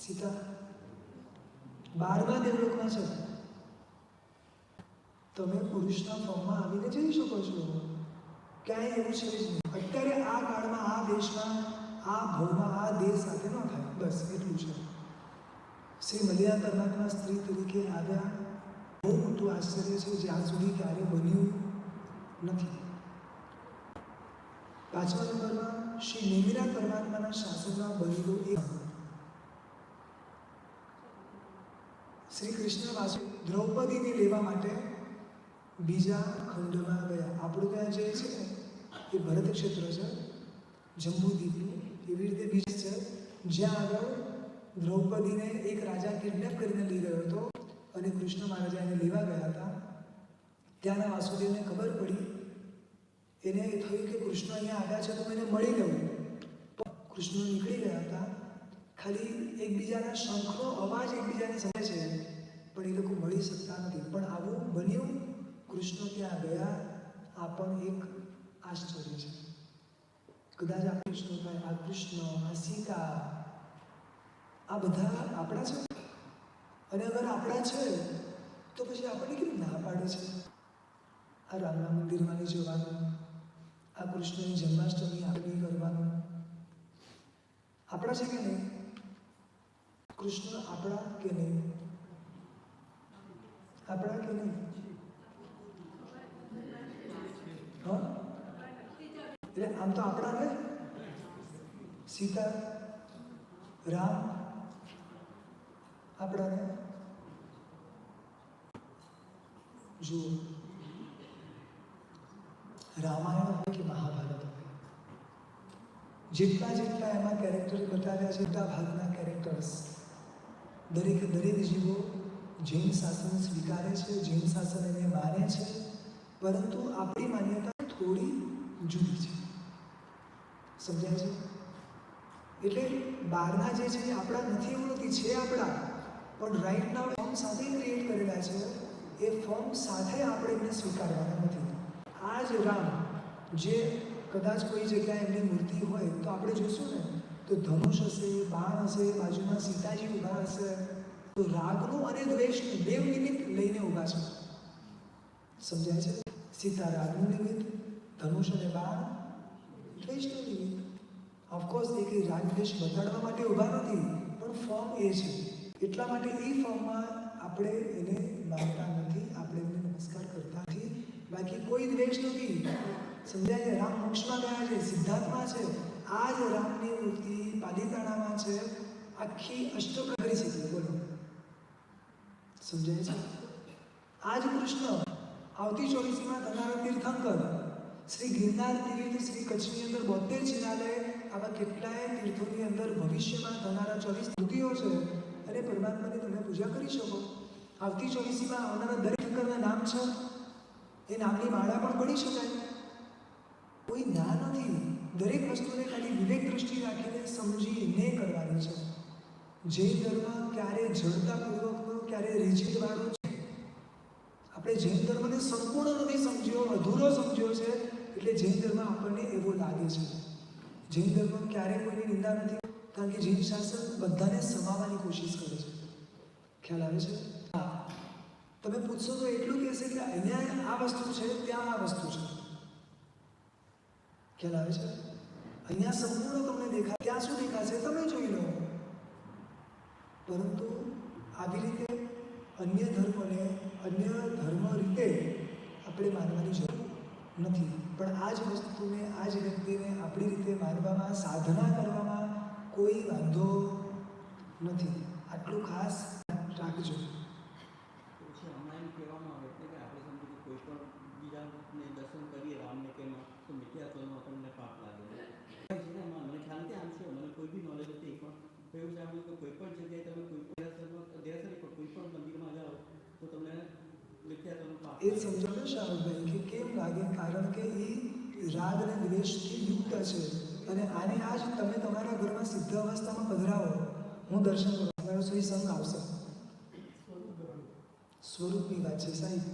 સીતા 12મા દેવલોકમાં છે. તમે પુરુષના ફોર્મમાં આવીને જઈ શકો છો, ક્યાંય એવું છે જ નહીં. અત્યારે આ કાળમાં, આ દેશમાં, આ ભવમાં, આ દેશ સાથે ન થાય, બસ એટલું છે. શ્રી મદિરા પરમાત્મા સ્ત્રી તરીકે આવ્યા. બહુ મોટું આશ્ચર્ય છે, જ્યાં સુધી ક્યારે બન્યું નથી. 5મા નંબરમાં શ્રી નેમિરા પરમાત્માના શાસનમાં બનેલો એક શ્રી કૃષ્ણ વાસુ દ્રૌપદીને લેવા માટે બીજા ખંડમાં ગયા. આપણું ત્યાં જે છે ને એ ભરત ક્ષેત્ર છે, જંબુદ્વીપનું. એવી રીતે બીજ છે જ્યાં આગળ દ્રૌપદીને એક રાજા કિડનેપ કરીને લઈ ગયો હતો અને કૃષ્ણ મહારાજા એને લેવા ગયા હતા. ત્યાંના વાસુદેવને ખબર પડી, એને થયું કે કૃષ્ણ અહીંયા આવ્યા છે તો એને મળી લઉં. કૃષ્ણ નીકળી ગયા હતા. ખાલી એકબીજાના શંખનો અવાજ એકબીજાને સમજે છે, પણ એ લોકો મળી શકતા નથી. પણ આવું બન્યું, કૃષ્ણ ત્યાં ગયા. આ પણ એક આશ્ચર્ય છે. કદાચ આ કૃષ્ણ થાય, આ કૃષ્ણ, આ સીતા, આ બધા આપણા છે. અને અગર આપણા છે તો પછી આપણને કેમ ના પાડે છે? આ રામના મંદિરમાં લઈ જવાનું, આ કૃષ્ણની જન્માષ્ટમી આગળ કરવાનું આપણા છે કે નહીં? કૃષ્ણ આપણા કે નહીં? આપણા કે નહીં? હા, એટલે આમ તો આપણા ને. સીતા, રામ આપણા ને. જુઓ, રામાયણ હોય કે મહાભારત હોય, જેટલા એમાં કેરેક્ટર બતાવ્યા છે, મોટા ભાગના કેરેક્ટર્સ દરેક જીવો જૈન શાસન સ્વીકારે છે, જૈન શાસન એને માને છે, પરંતુ આપણી માન્યતા થોડી જુદી છે. સમજાય છે? એટલે બહારના જે છે આપણા નથી એવું નથી, છે આપણા, પણ રાઈટ નાવ ફોર્મ સાથે ક્રિએટ કરેલા છે. એ ફોર્મ સાથે આપણે એમને સ્વીકારવાના નથી. આ જ રામ, જે કદાચ કોઈ જગ્યાએ એમની મૂર્તિ હોય તો આપણે જોશું ને તો ધનુષ હશે, બાણ હશે, બાજુમાં સીતાજી ઊભા હશે. તો રાગનું અને દ્વેષનું બેવ નિમિત્ત લઈને ઊભા છે. સમજાય છે? સીતા રાગનું નિમિત્ત, ધનુષ અને બાણ દ્વેષનું નિમિત્ત. ઓફકોર્સ એ કંઈ રાગ દ્વેષ બતાડવા માટે ઊભા નથી, પણ ફોર્મ એ છે. એટલા માટે એ ફોર્મમાં આપણે એને માનતા નથી, આપણે એમને નમસ્કાર કરતા નથી. બાકી કોઈ દ્વેષ નથી. સમજાય છે? રામ મોક્ષમાં ગયા છે, સિદ્ધાર્થમાં છે. આ જ રામની મૂર્તિ પાલિતાણામાં છે. આખી અષ્ટપ્રહરી છે. બોલો, સમજાય છે? આ જ કૃષ્ણ આવતી ચોવીસીમાં થનારા તીર્થંકર, શ્રી ગિરનાર તીર્થ, શ્રી કચ્છની અંદર 72 જિનાલય, આવા કેટલાય તીર્થોની અંદર ભવિષ્યમાં થનારા 24 મૂર્તિઓ છે. અને પરમાત્માની તમે પૂજા કરી શકો. આવતી ચોવીસીમાં આવનારા દરેક તીર્થંકરના નામ છે. એ નામની માળા પણ પડી શકાય. કોઈ ના નથી. દરેક વસ્તુને ખાલી વિવેક દ્રષ્ટિ રાખીને સમજીને કરવાની છે. જૈન ધર્મ ક્યારે જડતાપૂર્વકનો, ક્યારે રિજિડવાળો છે. આપણે જૈન ધર્મને સંપૂર્ણ નથી સમજ્યો, અધૂરો સમજ્યો છે, એટલે જૈન ધર્મ આપણને એવો લાગે છે. જૈન ધર્મ ક્યારેય કોઈની નિંદા નથી, કારણ કે જૈન શાસન બધાને સમાવવાની કોશિશ કરે છે. ખ્યાલ આવે છે? હા, તમે પૂછશો તો એટલું કહેશે કે અહીંયા આ વસ્તુ છે, ત્યાં આ વસ્તુ છે. ખ્યાલ આવે છે? અહીંયા સંપૂર્ણ તમને દેખાય, ત્યાં શું દેખાશે તમે જોઈ લો. પરંતુ આવી રીતે અન્ય ધર્મને અન્ય ધર્મ રીતે આપણે માનવાની જરૂર નથી. પણ આ જ વસ્તુને, આ જ વ્યક્તિને આપણી રીતે માનવામાં, સાધના કરવામાં કોઈ વાંધો નથી. આટલું ખાસ રાખજો. હમણાં એમ કહેવામાં આવે છે કે આપણે સમજીએ કે કોઈ પણ બીજાને દર્શન કરીએ રામને કે તો મિથ્યાત્વનો આપણને પાપ લાગે છે. મને ખ્યાલ નથી આમ છે, મને કોઈ બી નોલેજ નથી, પણ એવું સાંભળ્યું કે કોઈ પણ જગ્યાએ તમે કોઈ પણ દેરાસરી પર કોઈ પણ મંદિરમાં જાઓ તો તમને મિથ્યાત્વનો પાપ એ સમજાવો શાહુભાઈ કે કેમ લાગે, કારણ કે એ રાગ અને દ્વેષથી યુક્ત છે. અને આને આ જ તમે તમારા ઘરમાં સિદ્ધ અવસ્થામાં પધરાવો, હું દર્શન કરું, તમારો શ્રી સંગ આવશે. સ્વરૂપની વાત છે સાહેબ,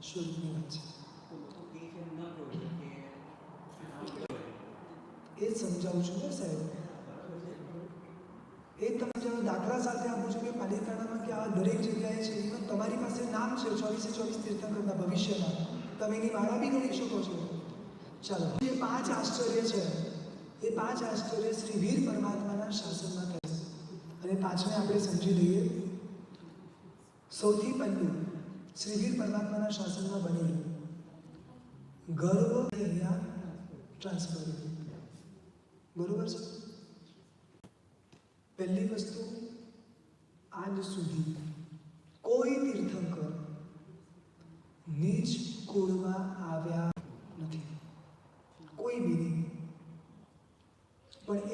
સ્વરૂપની વાત છે. એ જ સમજાવું છું ને સાહેબ, એ તમે જો દાખલા સાથે આપું છું કે પાલિતાણામાં કે આ દરેક જગ્યાએ છે. ઇવન તમારી પાસે નામ છે 24/24 તીર્થંકરના ભવિષ્યમાં, તમે એની માળા બી કરી શકો છો. ચાલો, જે 5 આશ્ચર્ય છે એ 5 આશ્ચર્ય શ્રી વીર પરમાત્માના શાસનમાં થાય છે. અને પાછળ આપણે સમજી લઈએ. સૌથી પહેલું શ્રી વીર પરમાત્માના શાસનમાં બનેલું ગર્વ અહીંયા ટ્રાન્સફર, બરોબર છે. પહેલી વસ્તુ, આજ સુધી કોઈ તીર્થંકર નીચ કુળમાં આવ્યા નથી, કોઈ બી નહીં. પણ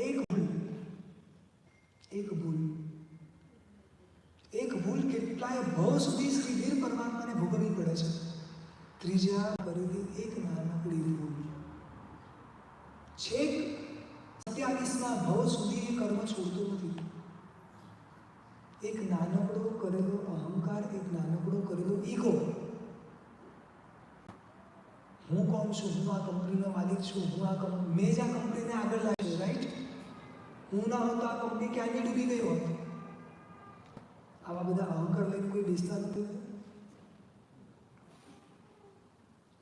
એક ભૂલ કેટલાય ભવ સુધી શ્રી વીર પરમાત્માને ભોગવવી પડે છે. ત્રીજા કરેલી એક નાનકડી ભૂલ છેક 27મા ભવ સુધી એ કર્મ છોડતું નથી. એક નાનકડો કરેલો અહંકાર, એક નાનકડો કરેલો ઈગો. હું કોણ છું, હું આ કંપનીનો માલિક છું, હું આ મેં જ આ કંપનીને આગળ લાવી, રાઈટ? હું ના હોત તો આ કંપની ક્યાંની ડૂબી ગઈ હોત. આવા બધા અહંકાર લઈને કોઈ બેસતા નથી.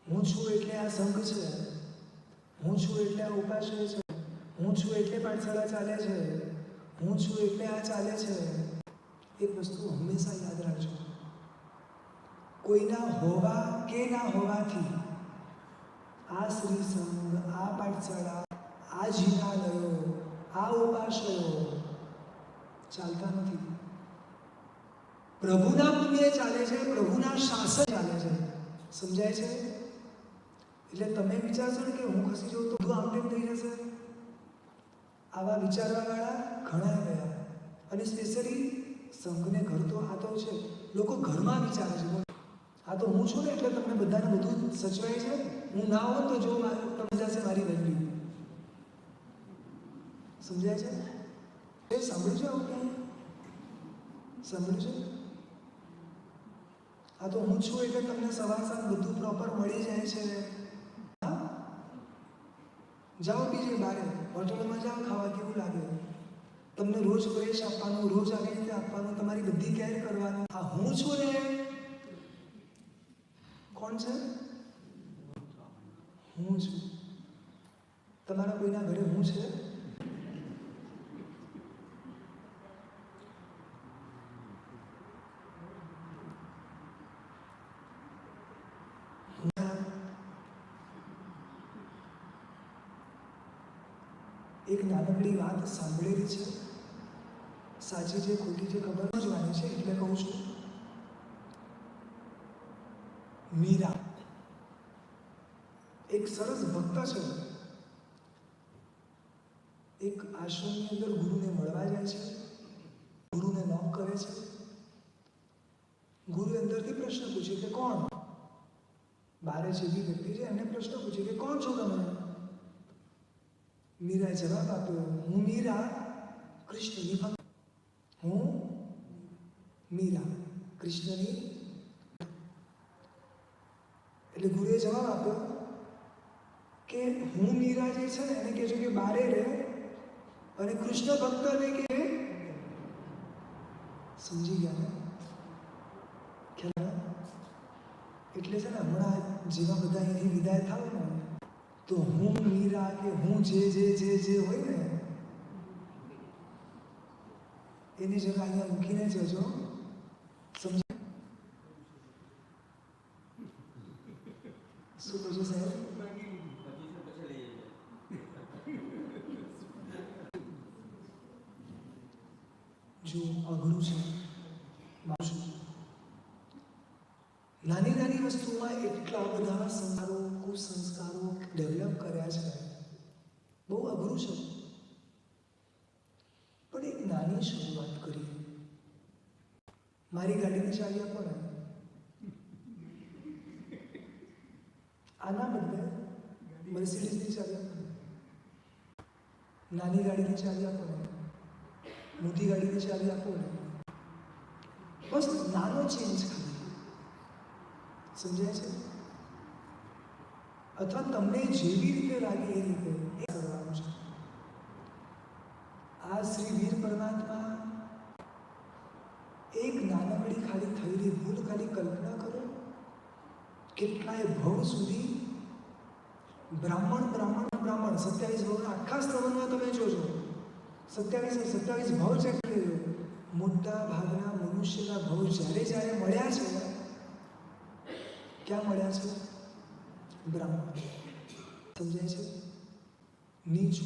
હું છું એટલે આ સંઘ છે, હું છું એટલે આ ઉપાશ્રય છે, હું છું એટલે પાઠશાળા ચાલે છે, હું છું એટલે આ ચાલે છે. એક વસ્તુ હંમેશા યાદ રાખજો, કોઈના હોવા કે ના હોવાથી આ શ્રી સંઘ, આ પાઠશાળા, આ જિનાલયો, આ ઉપાશ્રયો ચાલતા નથી. પ્રભુના પુણ્ય ચાલે છે, પ્રભુના શાસન ચાલે છે. સમજાય છે? એટલે તમે વિચારશો ને કે હું ખસી જાઉં તો બધું આમ તેમ થઈ જશે. આવા વિચારવાવાળા ઘણા ગયા. અને સ્પેશિયલી સંઘને ઘર તો આ તો છે, લોકો ઘરમાં વિચારે છે. આ તો હું છું ને એટલે તમને બધાને બધું સચવાય છે. હું ના હોત તો જો તમે જશે મારી વેલ્યુ. સમજાય છે? એ સાંભળ્યું છે આવું ક્યાંય? સાંભળ્યું છે? આ તો હું છું એટલે તમને સવાર સાંજ બધું પ્રોપર મળી જાય છે. હા, જાઓ બીજે બારે હોટલમાં જાઓ, ખાવા કેવું લાગે? તમને રોજ ફ્રેશ આપવાનું, રોજ આવી રીતે આપવાનું, તમારી બધી કેર કરવાનું. આ હું છું ને, કોણ છે? હું છું. તમારા કોઈના ઘરે હું છે? એક નાનકડી વાત સાંભળેલી છે, સાચી છે ખોટી છે ખબર સમજવાની છે, એટલે કહું છું. મીરા એક સરસ ભક્ત છે. એક આશ્રમની અંદર ગુરુને મળવા જાય છે, ગુરુને નોક કરે છે. ગુરુ અંદરથી પ્રશ્ન પૂછે કે કોણ? બારે જેવી વ્યક્તિ છે, એમને પ્રશ્ન પૂછે કે કોણ છો તમે? મીરાએ જવાબ આપ્યો, હું મીરા કૃષ્ણની ભક્ત. હું મીરા કૃષ્ણની. એટલે ગુરુએ જવાબ આપ્યો કે હું મીરા જે છે ને એને કહેજો કે બારે રહે, અને કૃષ્ણ ભક્તને કે સમજી ગયા ને ખ્યાલ? એટલે છે ને હમણાં જેવા બધા અહીંથી વિદાય થાવ ને તો હું મીરા કે હું જે હોય ને એની જગ્યા અહીંયા મૂકીને જજો. સમજી? શું કહો છો સાહેબ? જો અઘરું છે. નાની નાની વસ્તુમાં એટલા બધા સંસ્કારો કુસંસ્કારો ડેવલપ કર્યા છે, બહુ અઘરું છે. પણ એક નાની શરૂઆત કરી. મારી ગાડીની ચાવી આપો ને, આના બદલે મર્સિડીઝની ચાવી આપો ને. નાની ગાડીની ચાવી આપો ને, મોટી ગાડીની ચાવી આપો ને. બસ નાનો ચેન્જ ખાલી. સમજાય છે? અથવા તમને જેવી રીતે લાગે એ રીતે એ કરવાનું છે. આ શ્રી વીર પરમાત્મા એક નાનકડી ખાલી થયેલી ભૂલ ખાલી કલ્પના કરો. કેટલાય ભવ સુધી બ્રાહ્મણ 27 ભવના આખા સ્તવનમાં તમે જોજો, 27 ભવ ચેક કરી લો. મોટા ભાગના મનુષ્યના ભવ જ્યારે મળ્યા છે, ક્યાં મળ્યા છે? બ્રાહ્મણ. સમજાય છે? નીચ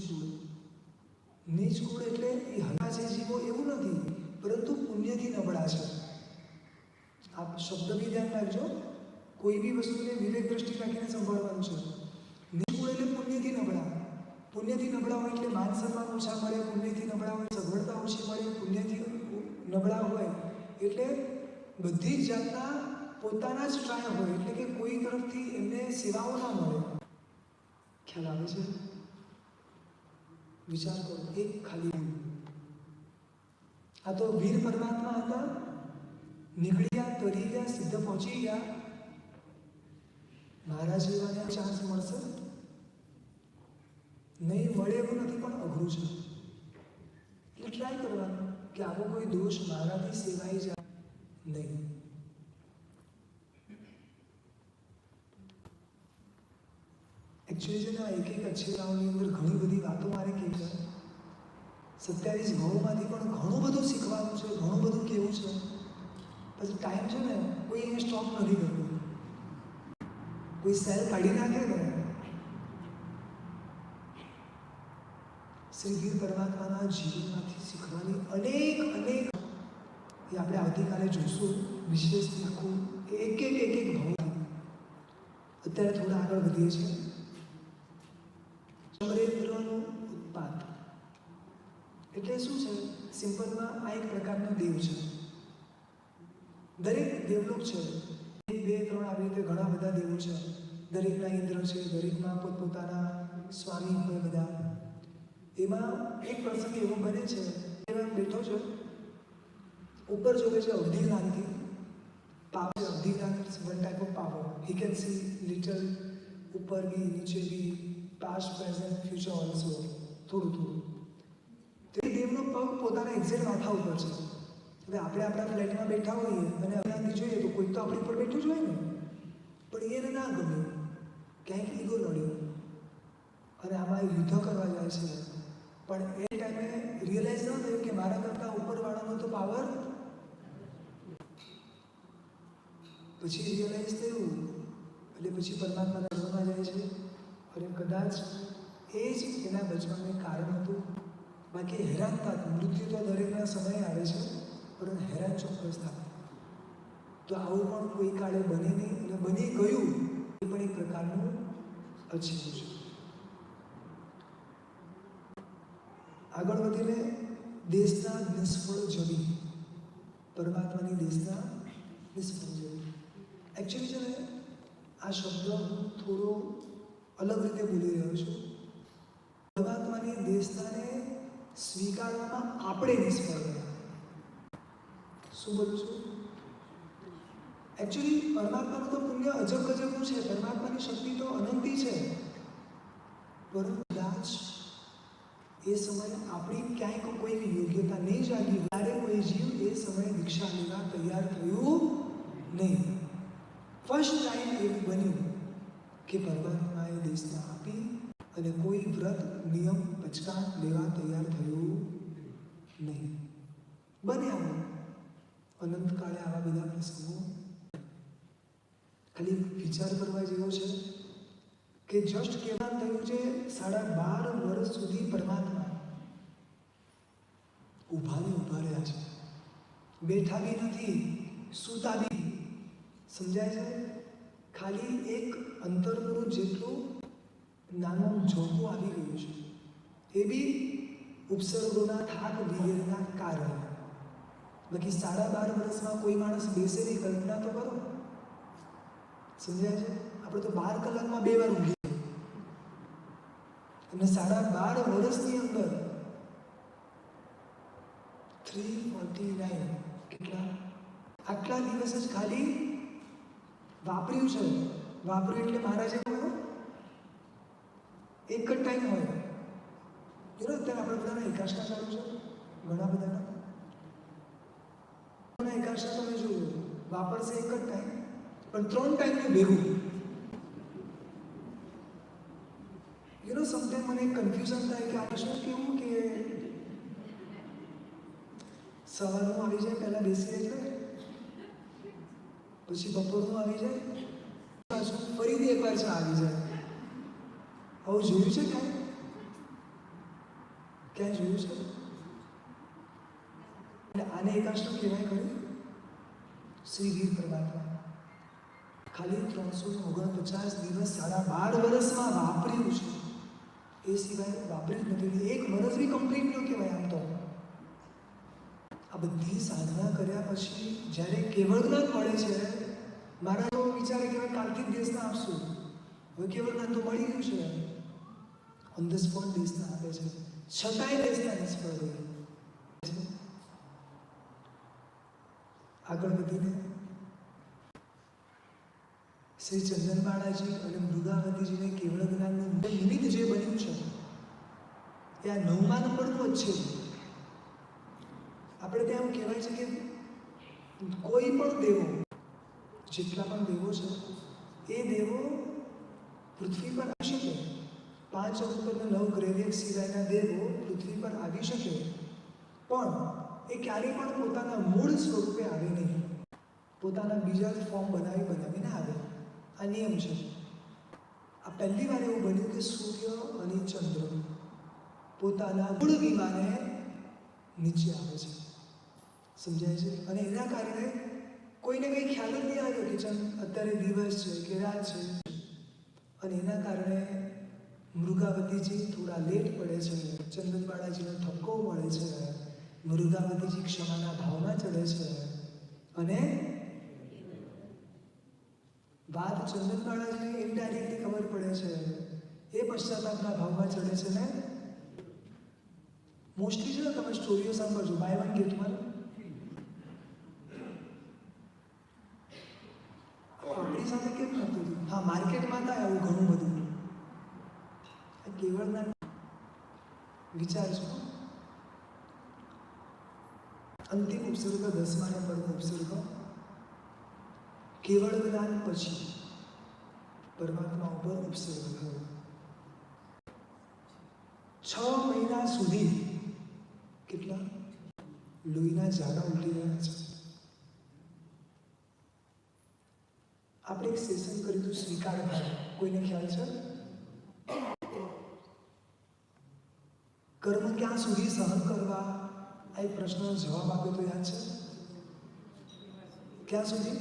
કુળ એટલે એ હલા છે જીવો એવું નથી, પરંતુ પુણ્યથી નબળા છે. આપ શબ્દ બી ધ્યાન રાખજો, કોઈ બી વસ્તુને વિવેક દ્રષ્ટિ રાખીને સંભાળવાનું છે. નીચ કુળ એટલે પુણ્યથી નબળા. પુણ્યથી નબળા હોય એટલે માન સન્માન ઓછા મળે, પુણ્યથી નબળા હોય સગવડતા ઓછી મળે, પુણ્યથી નબળા હોય એટલે બધી જ જાતના પોતાના જ ટ્રાય હોય, એટલે કે કોઈ તરફથી એમને સેવાઓ ના મળે. ખ્યાલ આવે છે? વિચાર કરો. એક ખાલી આ તો વીર પરમાત્મા હતા, નીકળ્યા, તરી ગયા, સીધા પહોંચી ગયા. મહારાજ જેવાને ચાન્સ મળશે નહીં? મળે એવું નથી, પણ અઘરું છે. એટલે ટ્રાય કરવાનું કે આવો કોઈ દોષ મારાથી સેવાઈ જાય નહીં. એકચ્યુઅલી છે ને એક અક્ષરાઓની અંદર ઘણી બધી વાતો મારે કહી છે. 27 ભવોમાંથી પણ ઘણું બધું શીખવાનું છે, ઘણું બધું કેવું છે. પછી ટાઈમ છે ને કોઈ એને સ્ટોપ નથી કરતું. કોઈ સેલ કાઢી નાખે ને. શ્રી વીર પરમાત્માના જીવનમાંથી શીખવાની અનેક એ આપણે આવતીકાલે જોઈશું. વિશેષ આખું એક ભવ. અત્યારે થોડા આગળ વધીએ છીએ. ચમરેન્દ્રનું ઉત્પાદ એટલે શું છે? સિમ્પલમાં આ એક પ્રકારનો દેવ છે. દરેક દેવલોક છે, 1, 2, 3 આવી રીતે ઘણા બધા દેવો છે. દરેકના ઇન્દ્ર છે, દરેકના પોતપોતાના સ્વામી હોય બધા. એમાં એક પ્રસંગ એવો બને છે, એમાં બેઠો છે, ઉપર જોવે છે અવધિનાથી પાવર. અવધિનાન one type of power. He can see little ઉપર બી, નીચે બી, પાસ્ટ, પ્રેઝન્ટ, ફ્યુચર ઓલ્સો, થોડું. તે દેવનો પગ પોતાના એક્ઝેક્ટ માથા ઉપર છે. હવે આપણે આપણા ફ્લેટમાં બેઠા હોઈએ અને અજાણથી જોઈએ તો કોઈ તો આપણી ઉપર બેઠું જ હોય ને, પણ એને ના ગમ્યું, ક્યાંક ઈગો નડ્યો અને આમાં યુદ્ધ કરવા જાય છે. પણ એ ટાઈમે રિયલાઇઝ ન થયું કે મારા કરતાં ઉપરવાળાનો તો પાવર. પછી રિયલાઇઝ થયું એટલે પછી પરમાત્માના ઘરમાં જાય છે. અને કદાચ એ જ એના બચવાનું કારણ હતું. બાકી હેરાન થાત. મૃત્યુ તો દરેકના સમયે આવે છે, પરંતુ હેરાન ચોક્કસ થાય. તો આવું પણ કોઈ કાળે બને નહીં, અને બની ગયું એ પણ એક પ્રકારનું અછીવું છે. આગળ વધીને દેશના નિષ્ફળ જવી. પરમાત્માની દેશના નિષ્ફળ જવી. એકચ્યુઅલી છે ને આ શબ્દ હું થોડો અલગ રીતે બોલી રહ્યો છું. પરમાત્માની પરમાત્માની દેશતાને સ્વીકારવામાં આપણે નિષ્ફળ ગયા. શું બોલું છું? એકચ્યુઅલી પરમાત્માનું તો પુણ્ય અજબ ગજબનું છે, પરમાત્માની શક્તિ તો અનંતી છે, પરંતુ કદાચ એ સમયે આપણી ક્યાંક કોઈની યોગ્યતા નહીં જાગી, ત્યારે કોઈ જીવ એ સમયે દીક્ષા લેવા તૈયાર થયું નહીં. ફર્સ્ટ ટાઈમ એવું બન્યું કે પરમાત્માએ દેશતા આપી અને કોઈ વ્રત નિયમ પચકા લેવા તૈયાર થયું નહીં. બને આવું અનંતકાળે આવા બધા પ્રસંગો. ખાલી વિચાર કરવા જેવો છે કે જસ્ટ કહેવાનું થયું છે 12.5 વર્ષ સુધી પરમાત્મા ઊભા રહ્યા છે, બેઠા બી નથી, સૂતા બી. સમજાય છે? ખાલી એક અંતર્મુખ જેટલું નાનું ઝોકું આવી ગયું છે, એ બી ઉપસર્ગોના થાક વિવેકના કારણે. બાકી 12.5 વર્ષમાં કોઈ માણસ બેસે નહીં, કલ્પના તો કરો. સમજાય છે? આપણે તો 12 કલાકમાં 2 વાર ઊંઘીએ અને 12.5 વર્ષની અંદર 349 કેટલા આટલા દિવસ જ ખાલી વાપર્યું છે. વાપર્યું એટલે મહારાજે કહ્યું એક જ ટાઈમ હોય. અત્યારે આપણે બધાના એકાશના ચાલુ છે, ઘણા બધાના એકાશના તમે જોયું વાપરશે એક જ ટાઈમ, પણ 3 ટાઈમનું ભેગું. સમટાઈમ મને કન્ફ્યુઝન થાય કે આ શું કેવું કે સવારનું આવી જાય, પહેલાં બેસી જાય, પછી બપોરનું આવી જાય, પાછું ફરીથી એકવાર ચા આવી જાય. આવું જોયું છે ક્યાંય જોયું છે? એટલે આને એકાશનો કહેવાય ખરી? શ્રી ગીર પરમાત્મા ખાલી 349 દિવસ 12.5 વર્ષમાં વાપર્યું છે, એ સિવાય વાપર્યું જ નથી. એક વર્ષ બી કમ્પ્લીટ ન કહેવાય આમ તો. આ બધી સાધના કર્યા પછી જ્યારે કેવળ જ્ઞાન મળે છે, મારા તો વિચારે કે કાલથી જ દેશના આપશું, હવે કેવળ જ્ઞાન તો મળી ગયું છે, ઓન ધ સ્પોટ દેશના આપે છે, છતાંય દેશના નિષ્ફળ ગયા. આગળ વધીને શ્રી ચંદન બાળાજી અને મૃગાવતીજીને કેવળ જ્ઞાનનું નિમિત્ત જે બન્યું છે એ આ 9મા નંબરનું જ છે. આપણે ત્યાં કહેવાય છે કે કોઈ પણ દેવો, જેટલા પણ દેવો છે, એ દેવો પૃથ્વી પર આવી શકે, 5 અવતારના 9 ગ્રેવિયર સિવાયના દેવો પૃથ્વી પર આવી શકે, પણ એ ક્યારેય પણ પોતાના મૂળ સ્વરૂપે આવે નહીં, પોતાના બીજા જ ફોર્મ બનાવીને આવે. આ નિયમ છે. આ પહેલી વાર એવું બન્યું કે સૂર્ય અને ચંદ્ર પોતાના મૂળ વિમાને નીચે આવે છે. સમજાય છે? અને એના કારણે કોઈને કંઈ ખ્યાલ જ નહીં આવ્યો કે અત્યારે દિવસ છે કે રાત છે. અને એના કારણે મૃગાવતીજી થોડા લેટ પડે છે, ચંદન બાળાજીનો ઠપકો મળે છે, મૃગાવતીજી ક્ષમાના ભાવમાં ચડે છે અને વાત ચંદન બાળાજીને ઇનડાયરેક્ટલી ખબર પડે છે, એ પશ્ચાતાપના ભાવમાં ચડે છે ને. મોસ્ટલી છે ને, તમે સ્ટોરીઓ સાંભળજો, બાય વન ગેટ વન. આપણી સાથે કેમ થતું? હા, માર્કેટમાં થાય આવું ઘણું બધું. કેવળના વિચારજો. અંતિમ ઉપસર્ગ 10મા નંબરનો ઉપસર્ગ. કેવળ જ્ઞાન પછી પરમાત્મા ઉપર ઉપસર્ગ થયો. 6 મહિના સુધી કેટલા લોહીના ઝાડા ઉલટી રહ્યા છે. આપણે એક સેશન કર્યું હતું સ્વીકાર ભાવ, કોઈને ખ્યાલ છે? કર્મ ક્યાં સુધી સહન કરવા, આ એક પ્રશ્નનો જવાબ આપ્યો તો યાદ છે? ક્યાં સુધી?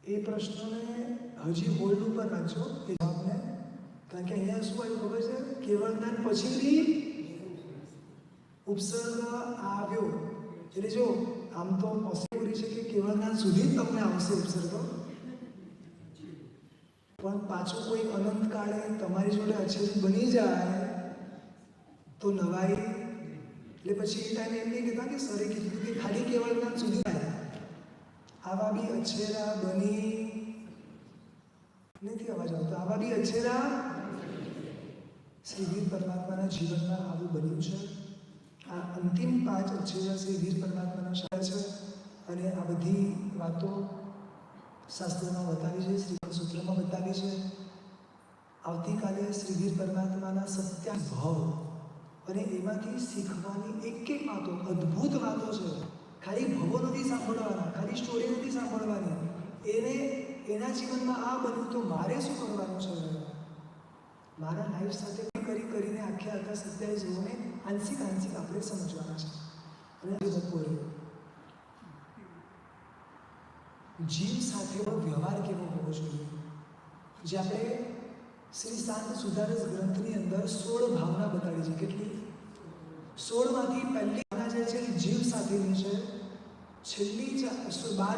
એ પ્રશ્નને હજી હોલ્ડ ઉપર રાખજો, એ જવાબને. કારણ કે અહીંયા શું આવ્યું ખબર છે? કેવળ જ્ઞાન પછીથી ઉપસર્ગ આવ્યો. એટલે જો આમ તો પોસિબલ છે કે કેવળ જ્ઞાન સુધી જ તમને આવશે ઉપસર્ગ, પણ પાછું કોઈ અનંતકાળે તમારી જોડે અછેરી બની જાય તો નવાઈ એટલે પછી એ ટાઈમે એમ નહીં કહેતા કે સરે કીધું કે ખાલી કેવળ જ્ઞાન સુધી આવ્યા. આવા બી અછેરા બની નથી અવાજ આવતો. આવા બી અછેરા શ્રી વીર પરમાત્માના જીવનમાં આવું બન્યું છે. આ અંતિમ 5 અછેરા શ્રી વીર પરમાત્માના શાળા છે અને આ બધી વાતો શાસ્ત્રમાં બતાવી છે, શ્રી સૂત્રમાં બતાવી છે. આવતીકાલે શ્રી વીર પરમાત્માના 27 ભાવ અને એમાંથી શીખવાની એક વાતો અદ્ભુત વાતો છે. ખાલી ભવો નથી સાંભળવાના, ખાલી સ્ટોરી નથી સાંભળવાની. એના જીવનમાં આ બન્યું તો મારે શું કરવાનું છે, મારા લાઈફ સાથે કરીને આખે આખા 27 ભાવોને આંશિક આપણે સમજવાના છે. અને બપોરે જીવ સાથેનો વ્યવહાર કેવો હોવો જોઈએ, જે આપણે શ્રી શાંત સુધારસ ગ્રંથની અંદર 16 ભાવના બતાવી છે. કેટલી? 16 માંથી પહેલી ભાવના જે છે જીવ સાથેની છે. છેલ્લી 12